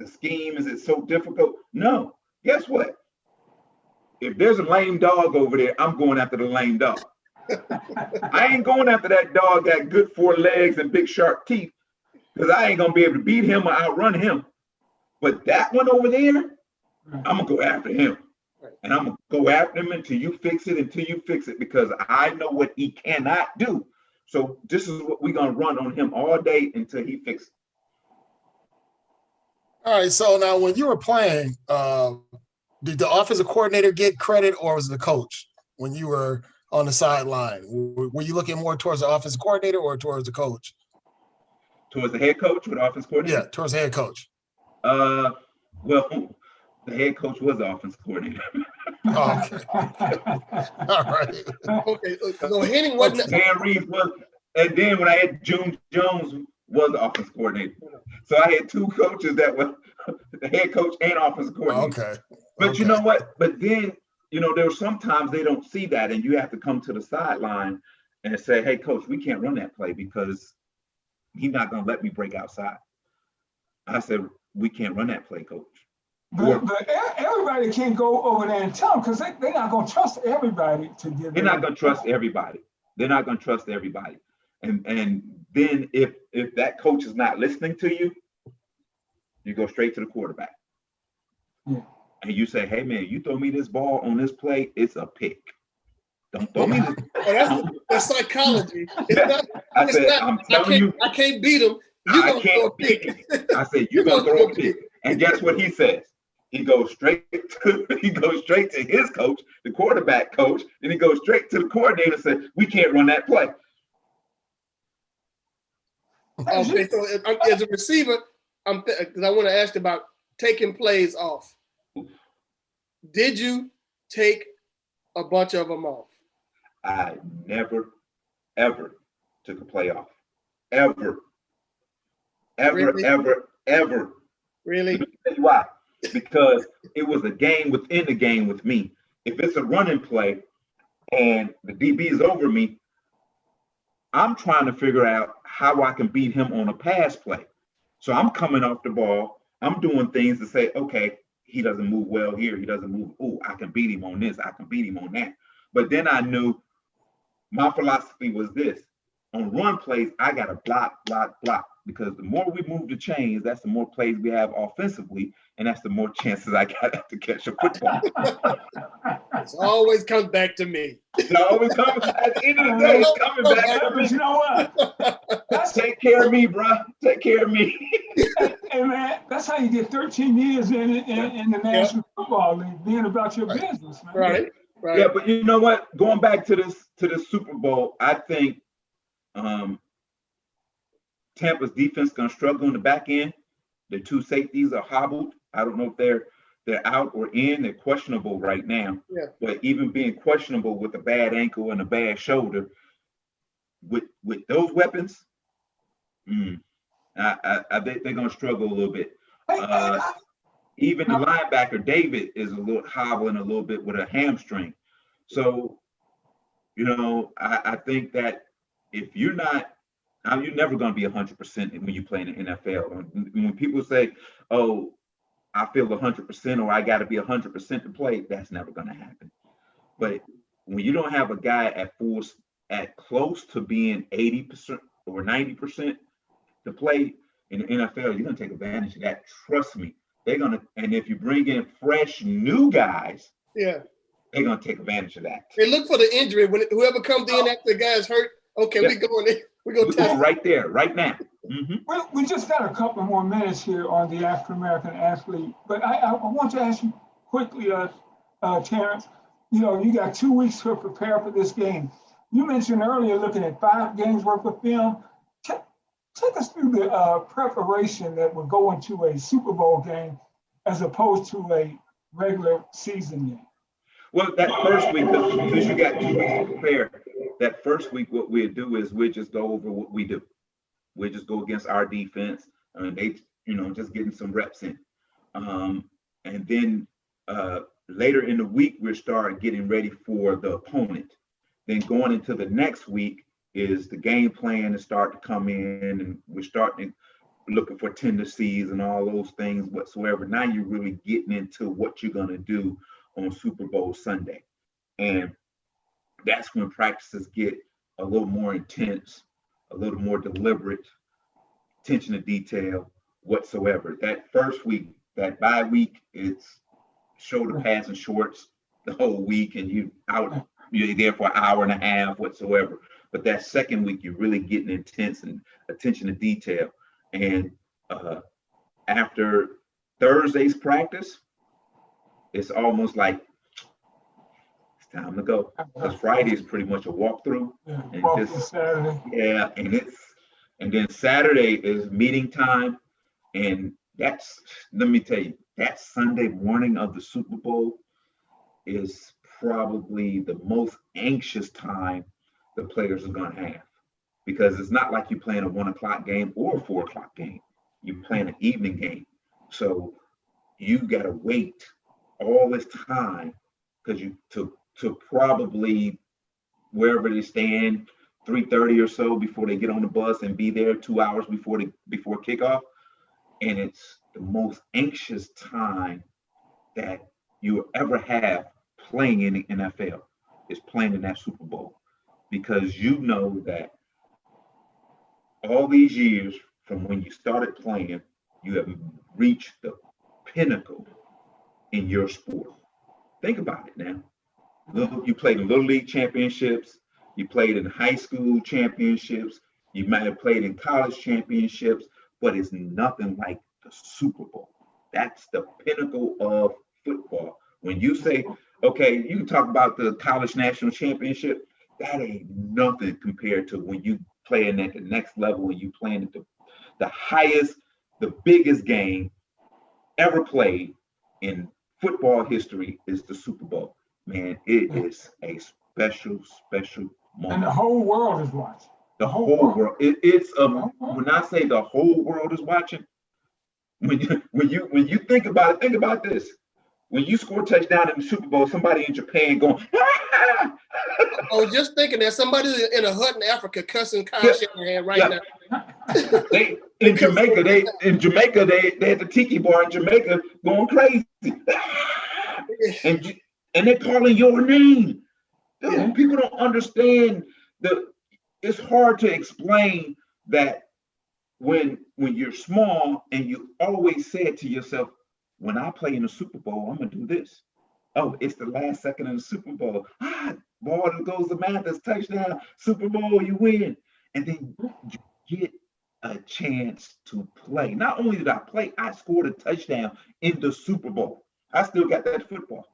the scheme, is it so difficult? No. Guess what? If there's a lame dog over there, I'm going after the lame dog. I ain't going after that dog got good 4 legs and big sharp teeth, because I ain't gonna be able to beat him or outrun him. But that one over there, I'm gonna go after him. And I'm gonna go after him until you fix it, because I know what he cannot do. So this is what we're gonna run on him all day until he fixes it. All right, so now when you were playing, did the offensive coordinator get credit, or was it the coach when you were on the sideline? Were you looking more towards the offensive coordinator or towards the coach? Towards the head coach or the offensive coordinator? Yeah, towards the head coach. Well, the head coach was the offensive coordinator. Oh, okay. All right. Okay. So Henning wasn't. Dan Reeves was, and then when I had June Jones was the offensive coordinator. So I had 2 coaches that were the head coach and offensive coordinator. Okay. But you know what? But then, there were sometimes they don't see that, and you have to come to the sideline and say, hey, coach, we can't run that play because he's not going to let me break outside. I said, we can't run that play, coach. But everybody can't go over there and tell them because they're not going to trust everybody to give. They're not going to trust everybody. They're not going to trust everybody. And then if that coach is not listening to you, you go straight to the quarterback. Yeah. And you say, hey, man, you throw me this ball on this play, it's a pick. Don't throw me this. That's psychology. I'm telling you. I can't beat him. You're going to throw a pick. I said, you're going to throw a pick. And guess what he says? He goes straight to his coach, the quarterback coach, and he goes straight to the coordinator and said, we can't run that play. Okay, so as a receiver, because I want to ask about taking plays off. Did you take a bunch of them off? I never, ever took a play off. Ever. Really? Ever. Really? Let me tell you why. Because it was a game within the game with me. If it's a running play and the DB is over me, I'm trying to figure out how I can beat him on a pass play. So I'm coming off the ball. I'm doing things to say, okay, he doesn't move well here. He doesn't move. Oh, I can beat him on this. I can beat him on that. But then I knew my philosophy was this. On run plays, I got to block. Because the more we move the chains, that's the more plays we have offensively, and that's the more chances I got to catch a football. It always comes back to me. It always comes at the end of the day, it's coming back to me. You know what? Take care of me, bro. Take care of me. Hey, man, that's how you get 13 years in the National Football League, being about your business, man. Right. Yeah, but you know what? Going back to the Super Bowl, I think Tampa's defense going to struggle in the back end. The two safeties are hobbled. I don't know if they're out or in. They're questionable right now. Yeah. But even being questionable with a bad ankle and a bad shoulder, with those weapons, I think they're going to struggle a little bit. Even the linebacker, David, is a little hobbling a little bit with a hamstring. So, I think that if you're not, you're never going to be 100% when you play in the NFL. When people say, oh, I feel 100% or I got to be 100% to play, that's never going to happen. But when you don't have a guy at close to being 80% or 90% to play in the NFL, you're going to take advantage of that. Trust me. They're going to, and if you bring in fresh new guys, they're going to take advantage of that. They look for the injury. When whoever comes in after the guy's hurt, okay, we going in. We're going right there, right now. Mm-hmm. Well, we just got a couple more minutes here on the African-American athlete, but I want to ask you quickly, Terrence, you got 2 weeks to prepare for this game. You mentioned earlier looking at 5 games worth of film. Take us through the preparation that would go into a Super Bowl game as opposed to a regular season game. Well, that first week, because you got 2 weeks to prepare, that first week, what we'll do is we'll just go over what we do. We'll just go against our defense, and they, just getting some reps in. And then later in the week, we'll start getting ready for the opponent. Then going into the next week is the game plan to start to come in, and we're starting looking for tendencies and all those things whatsoever. Now you're really getting into what you're going to do on Super Bowl Sunday. And that's when practices get a little more intense, a little more deliberate, attention to detail whatsoever. That first week, that bye week, it's shoulder pads and shorts the whole week, and you're there for an hour and a half whatsoever. But that second week, you're really getting intense and attention to detail. And after Thursday's practice, it's almost like it's time to go. Because Friday is pretty much a walkthrough. Saturday. And then Saturday is meeting time. And that's, let me tell you, that Sunday morning of the Super Bowl is probably the most anxious time the players are going to have, because it's not like you're playing a 1 o'clock game or a 4 o'clock game. You're playing an evening game. So you got to wait all this time because to probably wherever they stand, 3:30 or so before they get on the bus and be there 2 hours before kickoff. And it's the most anxious time that you ever have playing in the NFL is playing in that Super Bowl, because you know that all these years from when you started playing, you have reached the pinnacle in your sport. Think about it now. You played in Little League championships, you played in high school championships, you might have played in college championships, but it's nothing like the Super Bowl. That's the pinnacle of football. When you say, okay, you talk about the college national championship, that ain't nothing compared to when you playing at the next level, when you playing at the highest, the biggest game ever played in football history is the Super Bowl. Man, it is a special, special moment. And the whole world is watching. The whole world. It's when I say the whole world is watching, when you think about it, think about this. When you score a touchdown in the Super Bowl, somebody in Japan going, ah! I was just thinking that somebody in a hut in Africa cussing Kyle Shanahan right now. In Jamaica, they had the tiki bar in Jamaica going crazy. and they're calling your name. Dude, people don't understand it's hard to explain that when you're small and you always say it to yourself, when I play in the Super Bowl, I'm gonna do this. Oh, it's the last second of the Super Bowl. Ball goes to Mathis, touchdown, Super Bowl, you win. And then you get a chance to play. Not only did I play, I scored a touchdown in the Super Bowl. I still got that football.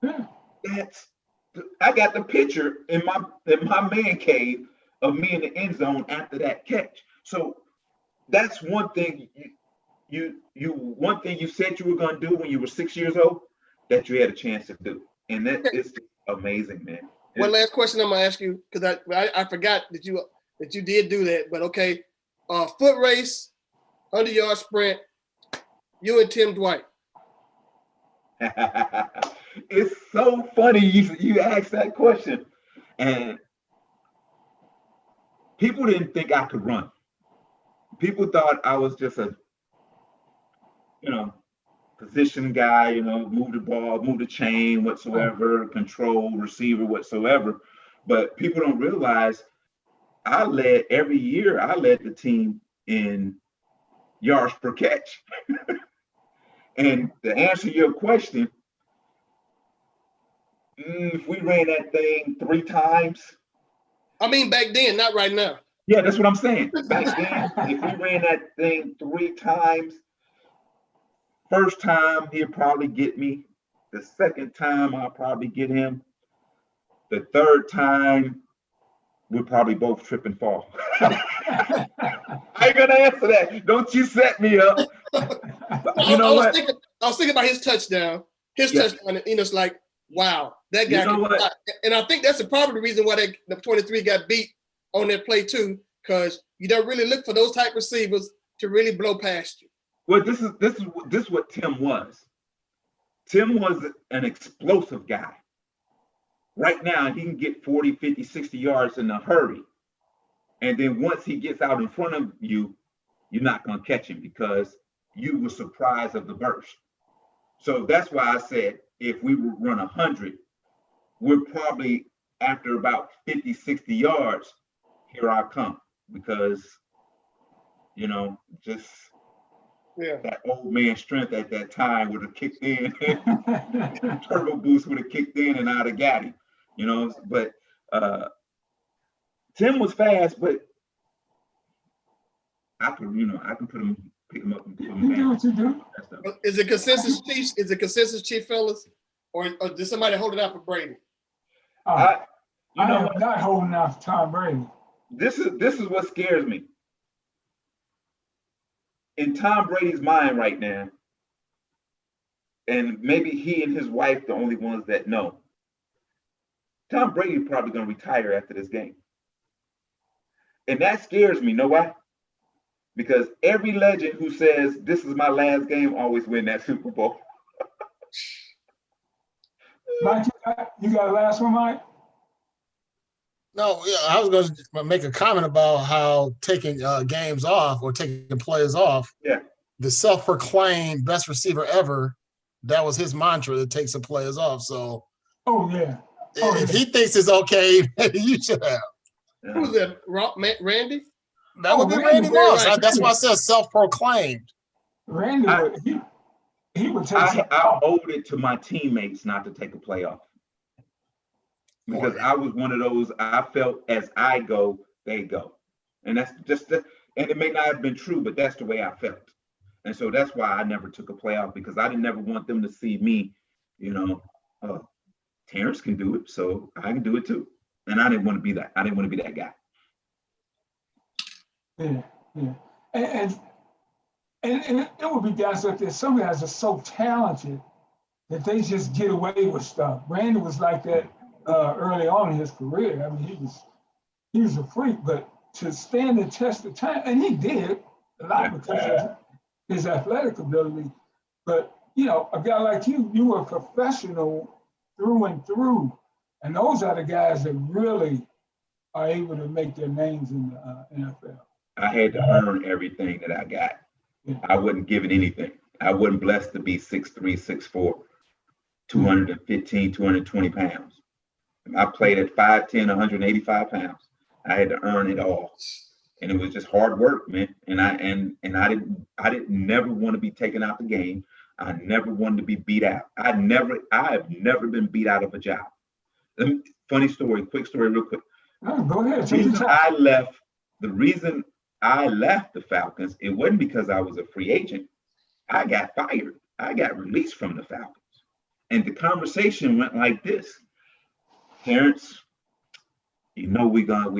I got the picture in my man cave of me in the end zone after that catch. So that's one thing one thing you said you were gonna do when you were 6 years old that you had a chance to do, and that is amazing, man. One last question I'm gonna ask you, because I forgot that you did do that, but okay, foot race, 100-yard sprint, you and Tim Dwight. It's so funny you asked that question, and people didn't think I could run. People thought I was just a position guy, move the ball, move the chain whatsoever, control, receiver whatsoever. But people don't realize every year I led the team in yards per catch. And to answer your question, if we ran that thing 3 times. I mean, back then, not right now. Yeah, that's what I'm saying. Back then, if we ran that thing 3 times, first time he'll probably get me. The second time I'll probably get him. The third time we'll probably both trip and fall. I ain't gonna answer that. Don't you set me up. You know what? I was thinking about his touchdown. Touchdown, and it's like, wow, that guy can fly. And I think that's probably the reason why the 23 got beat on that play too, because you don't really look for those type receivers to really blow past you. Well, this is what Tim was. Tim was an explosive guy. Right now, he can get 40, 50, 60 yards in a hurry. And then once he gets out in front of you, you're not going to catch him because you were surprised of the burst. So that's why I said, if we would run 100, we're probably after about 50, 60 yards, here I come. Because, just that old man strength at that time would have kicked in. Turbo boost would have kicked in and I'd have got him. But Tim was fast, but I can pick him up and put him down. What you do? Is it consensus Chiefs? Is it consensus Chief fellas? Or did somebody hold it out for Brady? I am not holding out for Tom Brady. This is what scares me. In Tom Brady's mind right now, and maybe he and his wife the only ones that know, Tom Brady is probably going to retire after this game. And that scares me. Know why? Because every legend who says, this is my last game, always win that Super Bowl. Mike, you got a last one, Mike? No, yeah, I was going to make a comment about how taking games off or taking players off. Yeah. The self-proclaimed best receiver ever, that was his mantra, to take some players off. So, Oh yeah. If he thinks it's okay, maybe you should have. Who's that? Randy? That would be Randy Moss. right. That's why I said self-proclaimed. Randy, he would take I owed it to my teammates not to take a playoff. Because I was one of those, I felt as I go, they go. And that's just, and it may not have been true, but that's the way I felt. And so that's why I never took a playoff, because I didn't never want them to see me, Terrence can do it, so I can do it too. And I didn't want to be that. I didn't want to be that guy. Yeah. And it would be guys like this. Some guys are so talented that they just get away with stuff. Randy was like that early on in his career. I mean, he was a freak, but to stand the test of time, and he did a lot because of his athletic ability. But a guy like you were a professional through and through, and those are the guys that really are able to make their names in the NFL. I had to earn everything that I got. Yeah. I wasn't given anything. I wasn't blessed to be 6'3", 6'4", 215, 220 pounds. I played at 5'10", 185 pounds. I had to earn it all. And it was just hard work, man. And I didn't never want to be taken out the game. I never wanted to be beat out. I have never been beat out of a job. Quick story real quick. Oh, go ahead. The reason I left the Falcons, it wasn't because I was a free agent. I got fired. I got released from the Falcons. And the conversation went like this. Terrence, we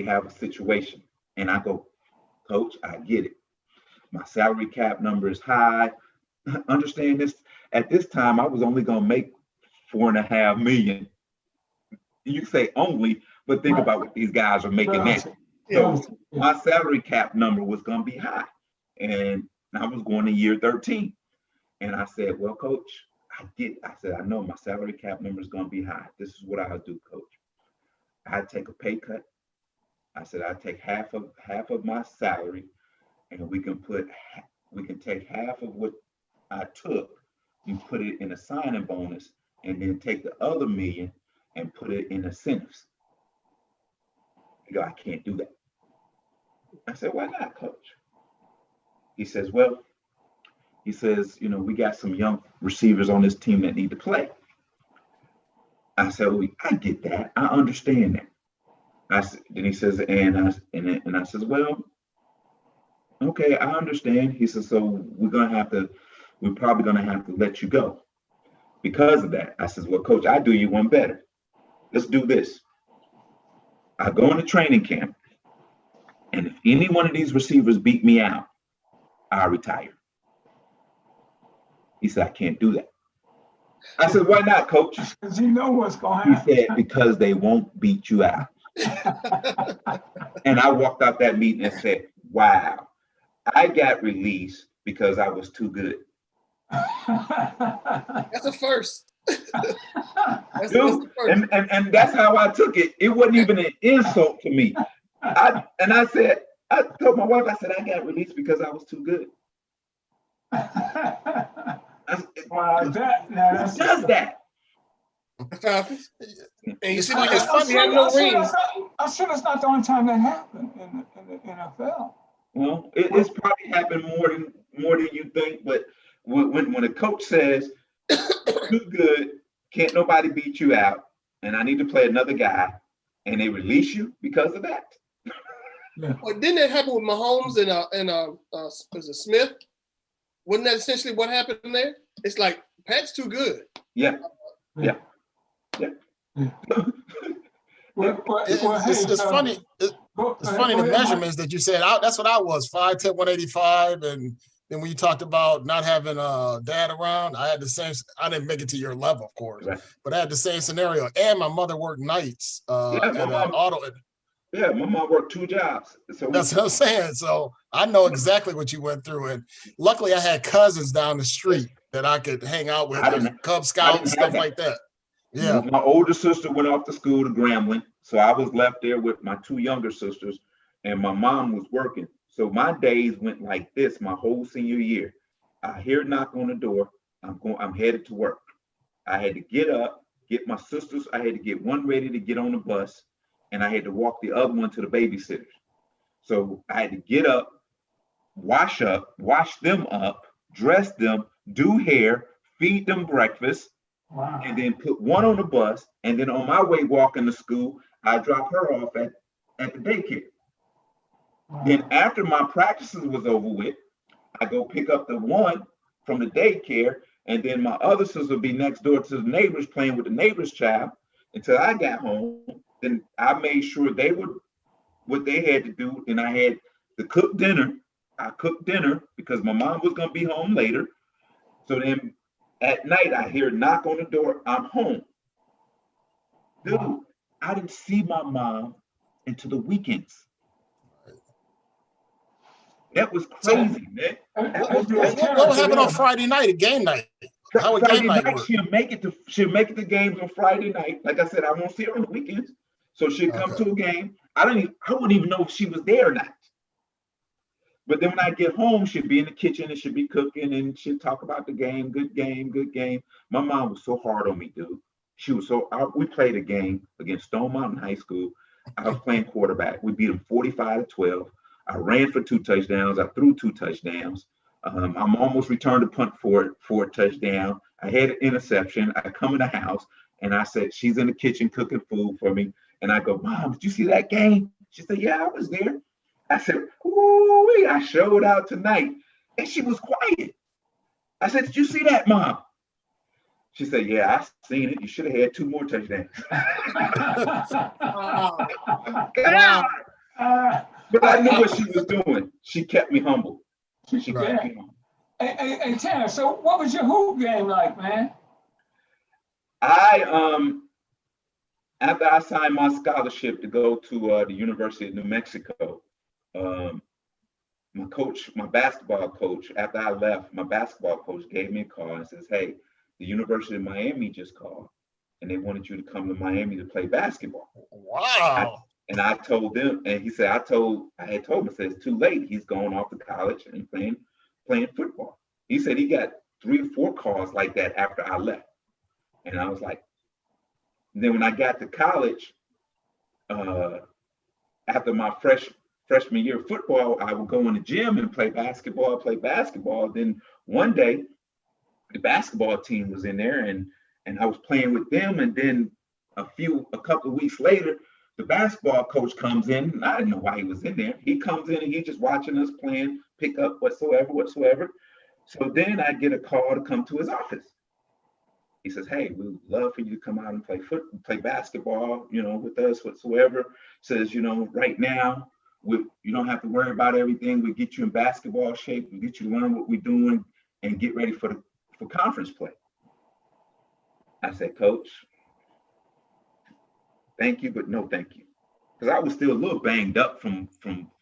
have a situation. And I go, Coach, I get it. My salary cap number is high. Understand this. At this time, I was only going to make $4.5 million. You say only, but think about what these guys are making now. So my salary cap number was going to be high. And I was going to year 13. And I said, well, Coach, I know my salary cap number is going to be high. This is what I'll do, Coach. I'd take a pay cut. I said, I'd take half of my salary, and we can take half of what I took and put it in a signing bonus, and then take the other $1 million and put it in incentives. He goes, I can't do that. I said, why not, Coach? He says, we got some young receivers on this team that need to play. I said, I get that. I understand that. Then he says, and I says, well, okay, I understand. He says, so we're probably gonna have to let you go because of that. I says, well, Coach, I do you one better. Let's do this. I go into training camp, and if any one of these receivers beat me out, I retire. He said, I can't do that. I said, why not, Coach? Because you know what's going to happen. He said, because they won't beat you out. And I walked out that meeting and said, wow, I got released because I was too good. That's a first. Dude, and that's how I took it. It wasn't even an insult to me. I told my wife, I said, I got released because I was too good. Wow, who does that? Falcons. And you see, it's funny. I'm sure it's not the only time that happened in the NFL. Well, it's probably happened more than you think. But when a coach says, "Too good, can't nobody beat you out," and I need to play another guy, and they release you because of that. Yeah. Well, didn't that happen with Mahomes and was it Smith? Wasn't that essentially what happened there? It's like Pat's too good. Yeah. It's funny. It's funny the measurements that you said. That's what I was, 5'10", 185, and then when you talked about not having dad around, I had the same. I didn't make it to your level, of course, right. But I had the same scenario. And my mother worked nights at an auto. Yeah, my mom worked 2 jobs. So that's what I'm saying. So I know exactly what you went through. And luckily I had cousins down the street that I could hang out with, Cub Scouts, stuff like that. Yeah. My older sister went off to school to Grambling. So I was left there with my two younger sisters, and my mom was working. So my days went like this my whole senior year. I hear a knock on the door. I'm headed to work. I had to get up, get my sisters. I had to get one ready to get on the bus, and I had to walk the other one to the babysitters. So I had to get up, wash them up, dress them, do hair, feed them breakfast, Wow. and then put one on the bus. And then on my way walking to school, I drop her off at the daycare. Wow. Then after my practices was over with, I go pick up the one from the daycare, and then my other sister would be next door to the neighbors playing with the neighbor's child until I got home. Then I made sure they would what they had to do, and I had to cook dinner. I cooked dinner because my mom was gonna be home later. So then at night I hear a knock on the door. I'm home. Dude, I didn't see my mom until the weekends. That was crazy, man. What happened on Friday night at game night? How would game night work? She'll make it to games on Friday night. Like I said, I won't see her on the weekends. So she'll come to a game. I wouldn't even know if she was there or not. But then when I get home, she'll be in the kitchen and she'll be cooking and she'll talk about the game, good game, good game. My mom was so hard on me, dude. We played a game against Stone Mountain High School. I was playing quarterback. We beat them 45-12. I ran for 2 touchdowns. I threw 2 touchdowns. I'm almost returned a punt for a touchdown. I had an interception. I come in the house and I said, she's in the kitchen cooking food for me. And I go, Mom, did you see that game? She said, yeah, I was there. I said, ooh, I showed out tonight. And she was quiet. I said, did you see that, Mom? She said, yeah, I seen it. You should have had 2 more touchdowns. Wow. But I knew what she was doing. She kept me humble. She kept me humble. Hey, Tanner, so what was your hoop game like, man? After I signed my scholarship to go to the University of New Mexico, my basketball coach, after I left, my basketball coach gave me a call and says, hey, the University of Miami just called and they wanted you to come to Miami to play basketball. Wow. And I told them, and he said, I had told him, I said, it's too late. He's going off to college and playing football. He said he got 3 or 4 calls like that after I left. And I was like, then when I got to college, after my freshman year of football, I would go in the gym and play basketball. Then one day, the basketball team was in there and I was playing with them. And then a couple of weeks later, the basketball coach comes in, and I didn't know why he was in there. He comes in and he's just watching us playing, pick up whatsoever. So then I get a call to come to his office. He says, hey, we would love for you to come out and play basketball, with us whatsoever. Says, right now, you don't have to worry about everything. We get you in basketball shape. We get you to learn what we're doing and get ready for conference play. I said, Coach, thank you, but no thank you. Because I was still a little banged up from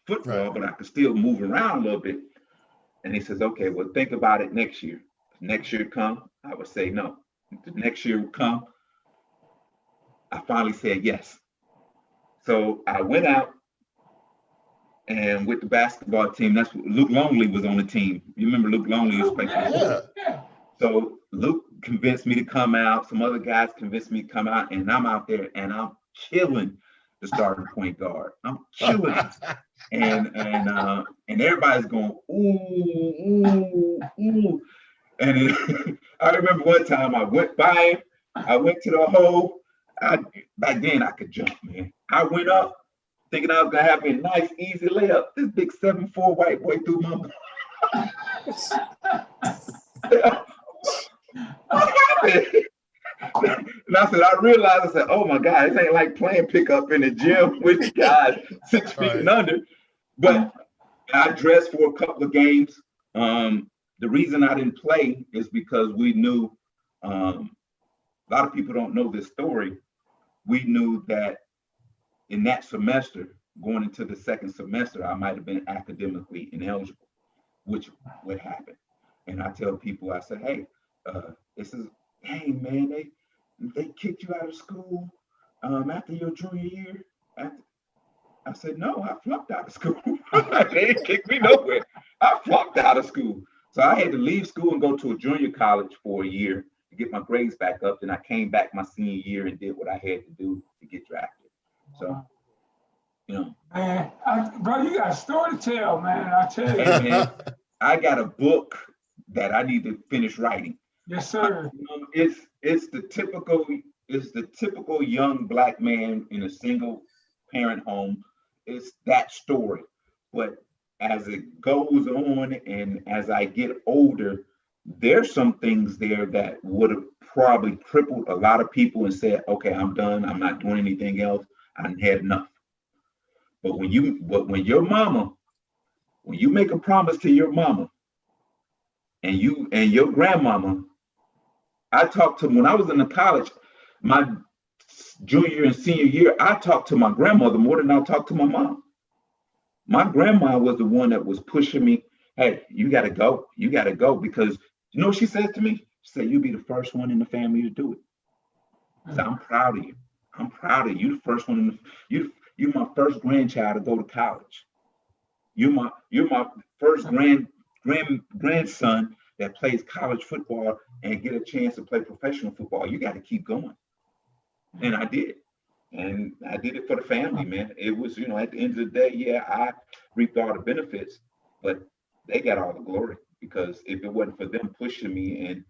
football, but I could still move around a little bit. And he says, okay, well, think about it next year. If next year come, I would say no. If the next year would come, I finally said yes. So I went out and with the basketball team, that's what Luke Longley was on the team. You remember Luke Longley was playing football? Yeah. So Luke convinced me to come out. Some other guys convinced me to come out, and I'm out there and I'm killing the starting point guard. I'm killing it. And everybody's going, ooh. And then, I remember one time I went by him. I went to the hole. Back then I could jump, man. I went up thinking I was gonna have a nice, easy layup. This big 7'4" white boy threw my what happened? And I realized, oh my God, this ain't like playing pickup in the gym with guys 6 feet and under. But I dressed for a couple of games. The reason I didn't play is because we knew, a lot of people don't know this story. We knew that in that semester, going into the second semester, I might have been academically ineligible, which would happen. And I tell people, I say, hey, hey man, they kicked you out of school. after your junior year? I said, no, I flunked out of school. They didn't kick me nowhere. I flunked out of school. So I had to leave school and go to a junior college for a year to get my grades back up. Then I came back my senior year and did what I had to do to get drafted. So, you know. Man, bro, you got a story to tell, man. I tell you. Hey, man, I got a book that I need to finish writing. Yes, sir. It's the typical young Black man in a single parent home. It's that story. But as it goes on and as I get older, there's some things there that would have probably crippled a lot of people and said, okay, I'm done. I'm not doing anything else. I've had enough. But when you make a promise to your mama and your grandmama, I talked to, when I was in the college, my junior and senior year, I talked to my grandmother more than I talked to my mom. My grandma was the one that was pushing me. Hey, you got to go. You got to go, because you know what she said to me? She said, you'll be the first one in the family to do it. So I'm proud of you. I'm proud of you. You're the first one you're my first grandchild to go to college. You're my first grandson that plays college football and get a chance to play professional football. You got to keep going. And I did. And I did it for the family, man. It was, at the end of the day, yeah, I reaped all the benefits, but they got all the glory, because if it wasn't for them pushing me and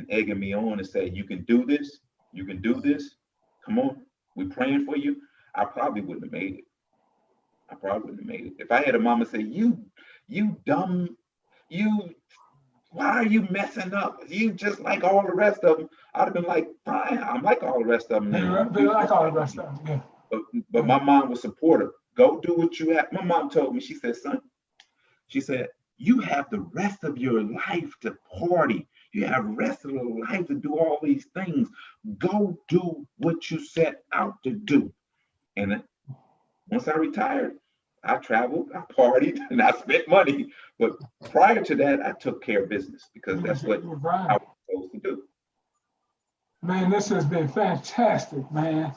egging me on and saying, you can do this, come on, we're praying for you, I probably wouldn't have made it. If I had a mama say, you dumb, why are you messing up? You just like all the rest of them. I'd have been like, fine, I'm like all the rest of them now. They like all the rest of them, yeah. But my mom was supportive. Go do what you have. My mom told me, she said, son, she said, you have the rest of your life to party. You have the rest of your life to do all these things. Go do what you set out to do. And once I retired, I traveled, I partied, and I spent money. But prior to that, I took care of business, because that's what I was supposed to do. Man, this has been fantastic, man.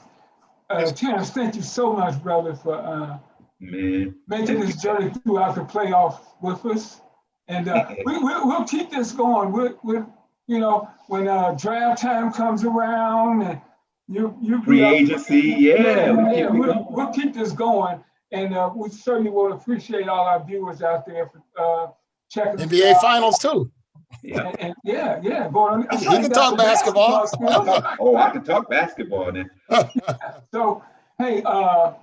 Terrence, thank you so much, brother, for making this journey throughout the playoff with us. And we'll keep this going. When draft time comes around and you free agency, we'll keep this going. And we certainly will appreciate all our viewers out there for checking NBA Finals too. Yeah. And going on. You can talk basketball. Oh, I can talk basketball then. So, hey, I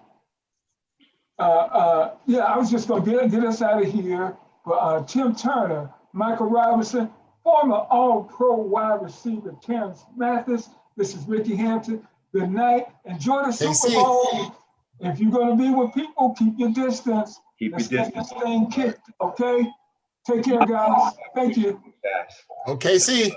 was just going to get us out of here. But Tim Turner, Michael Robinson, former All-Pro wide receiver Terrence Mathis. This is Ricky Hampton. Good night. Enjoy the Super Bowl. If you're going to be with people, keep your distance. Let's get this thing kicked, okay? Take care, guys. Thank you. Okay, see.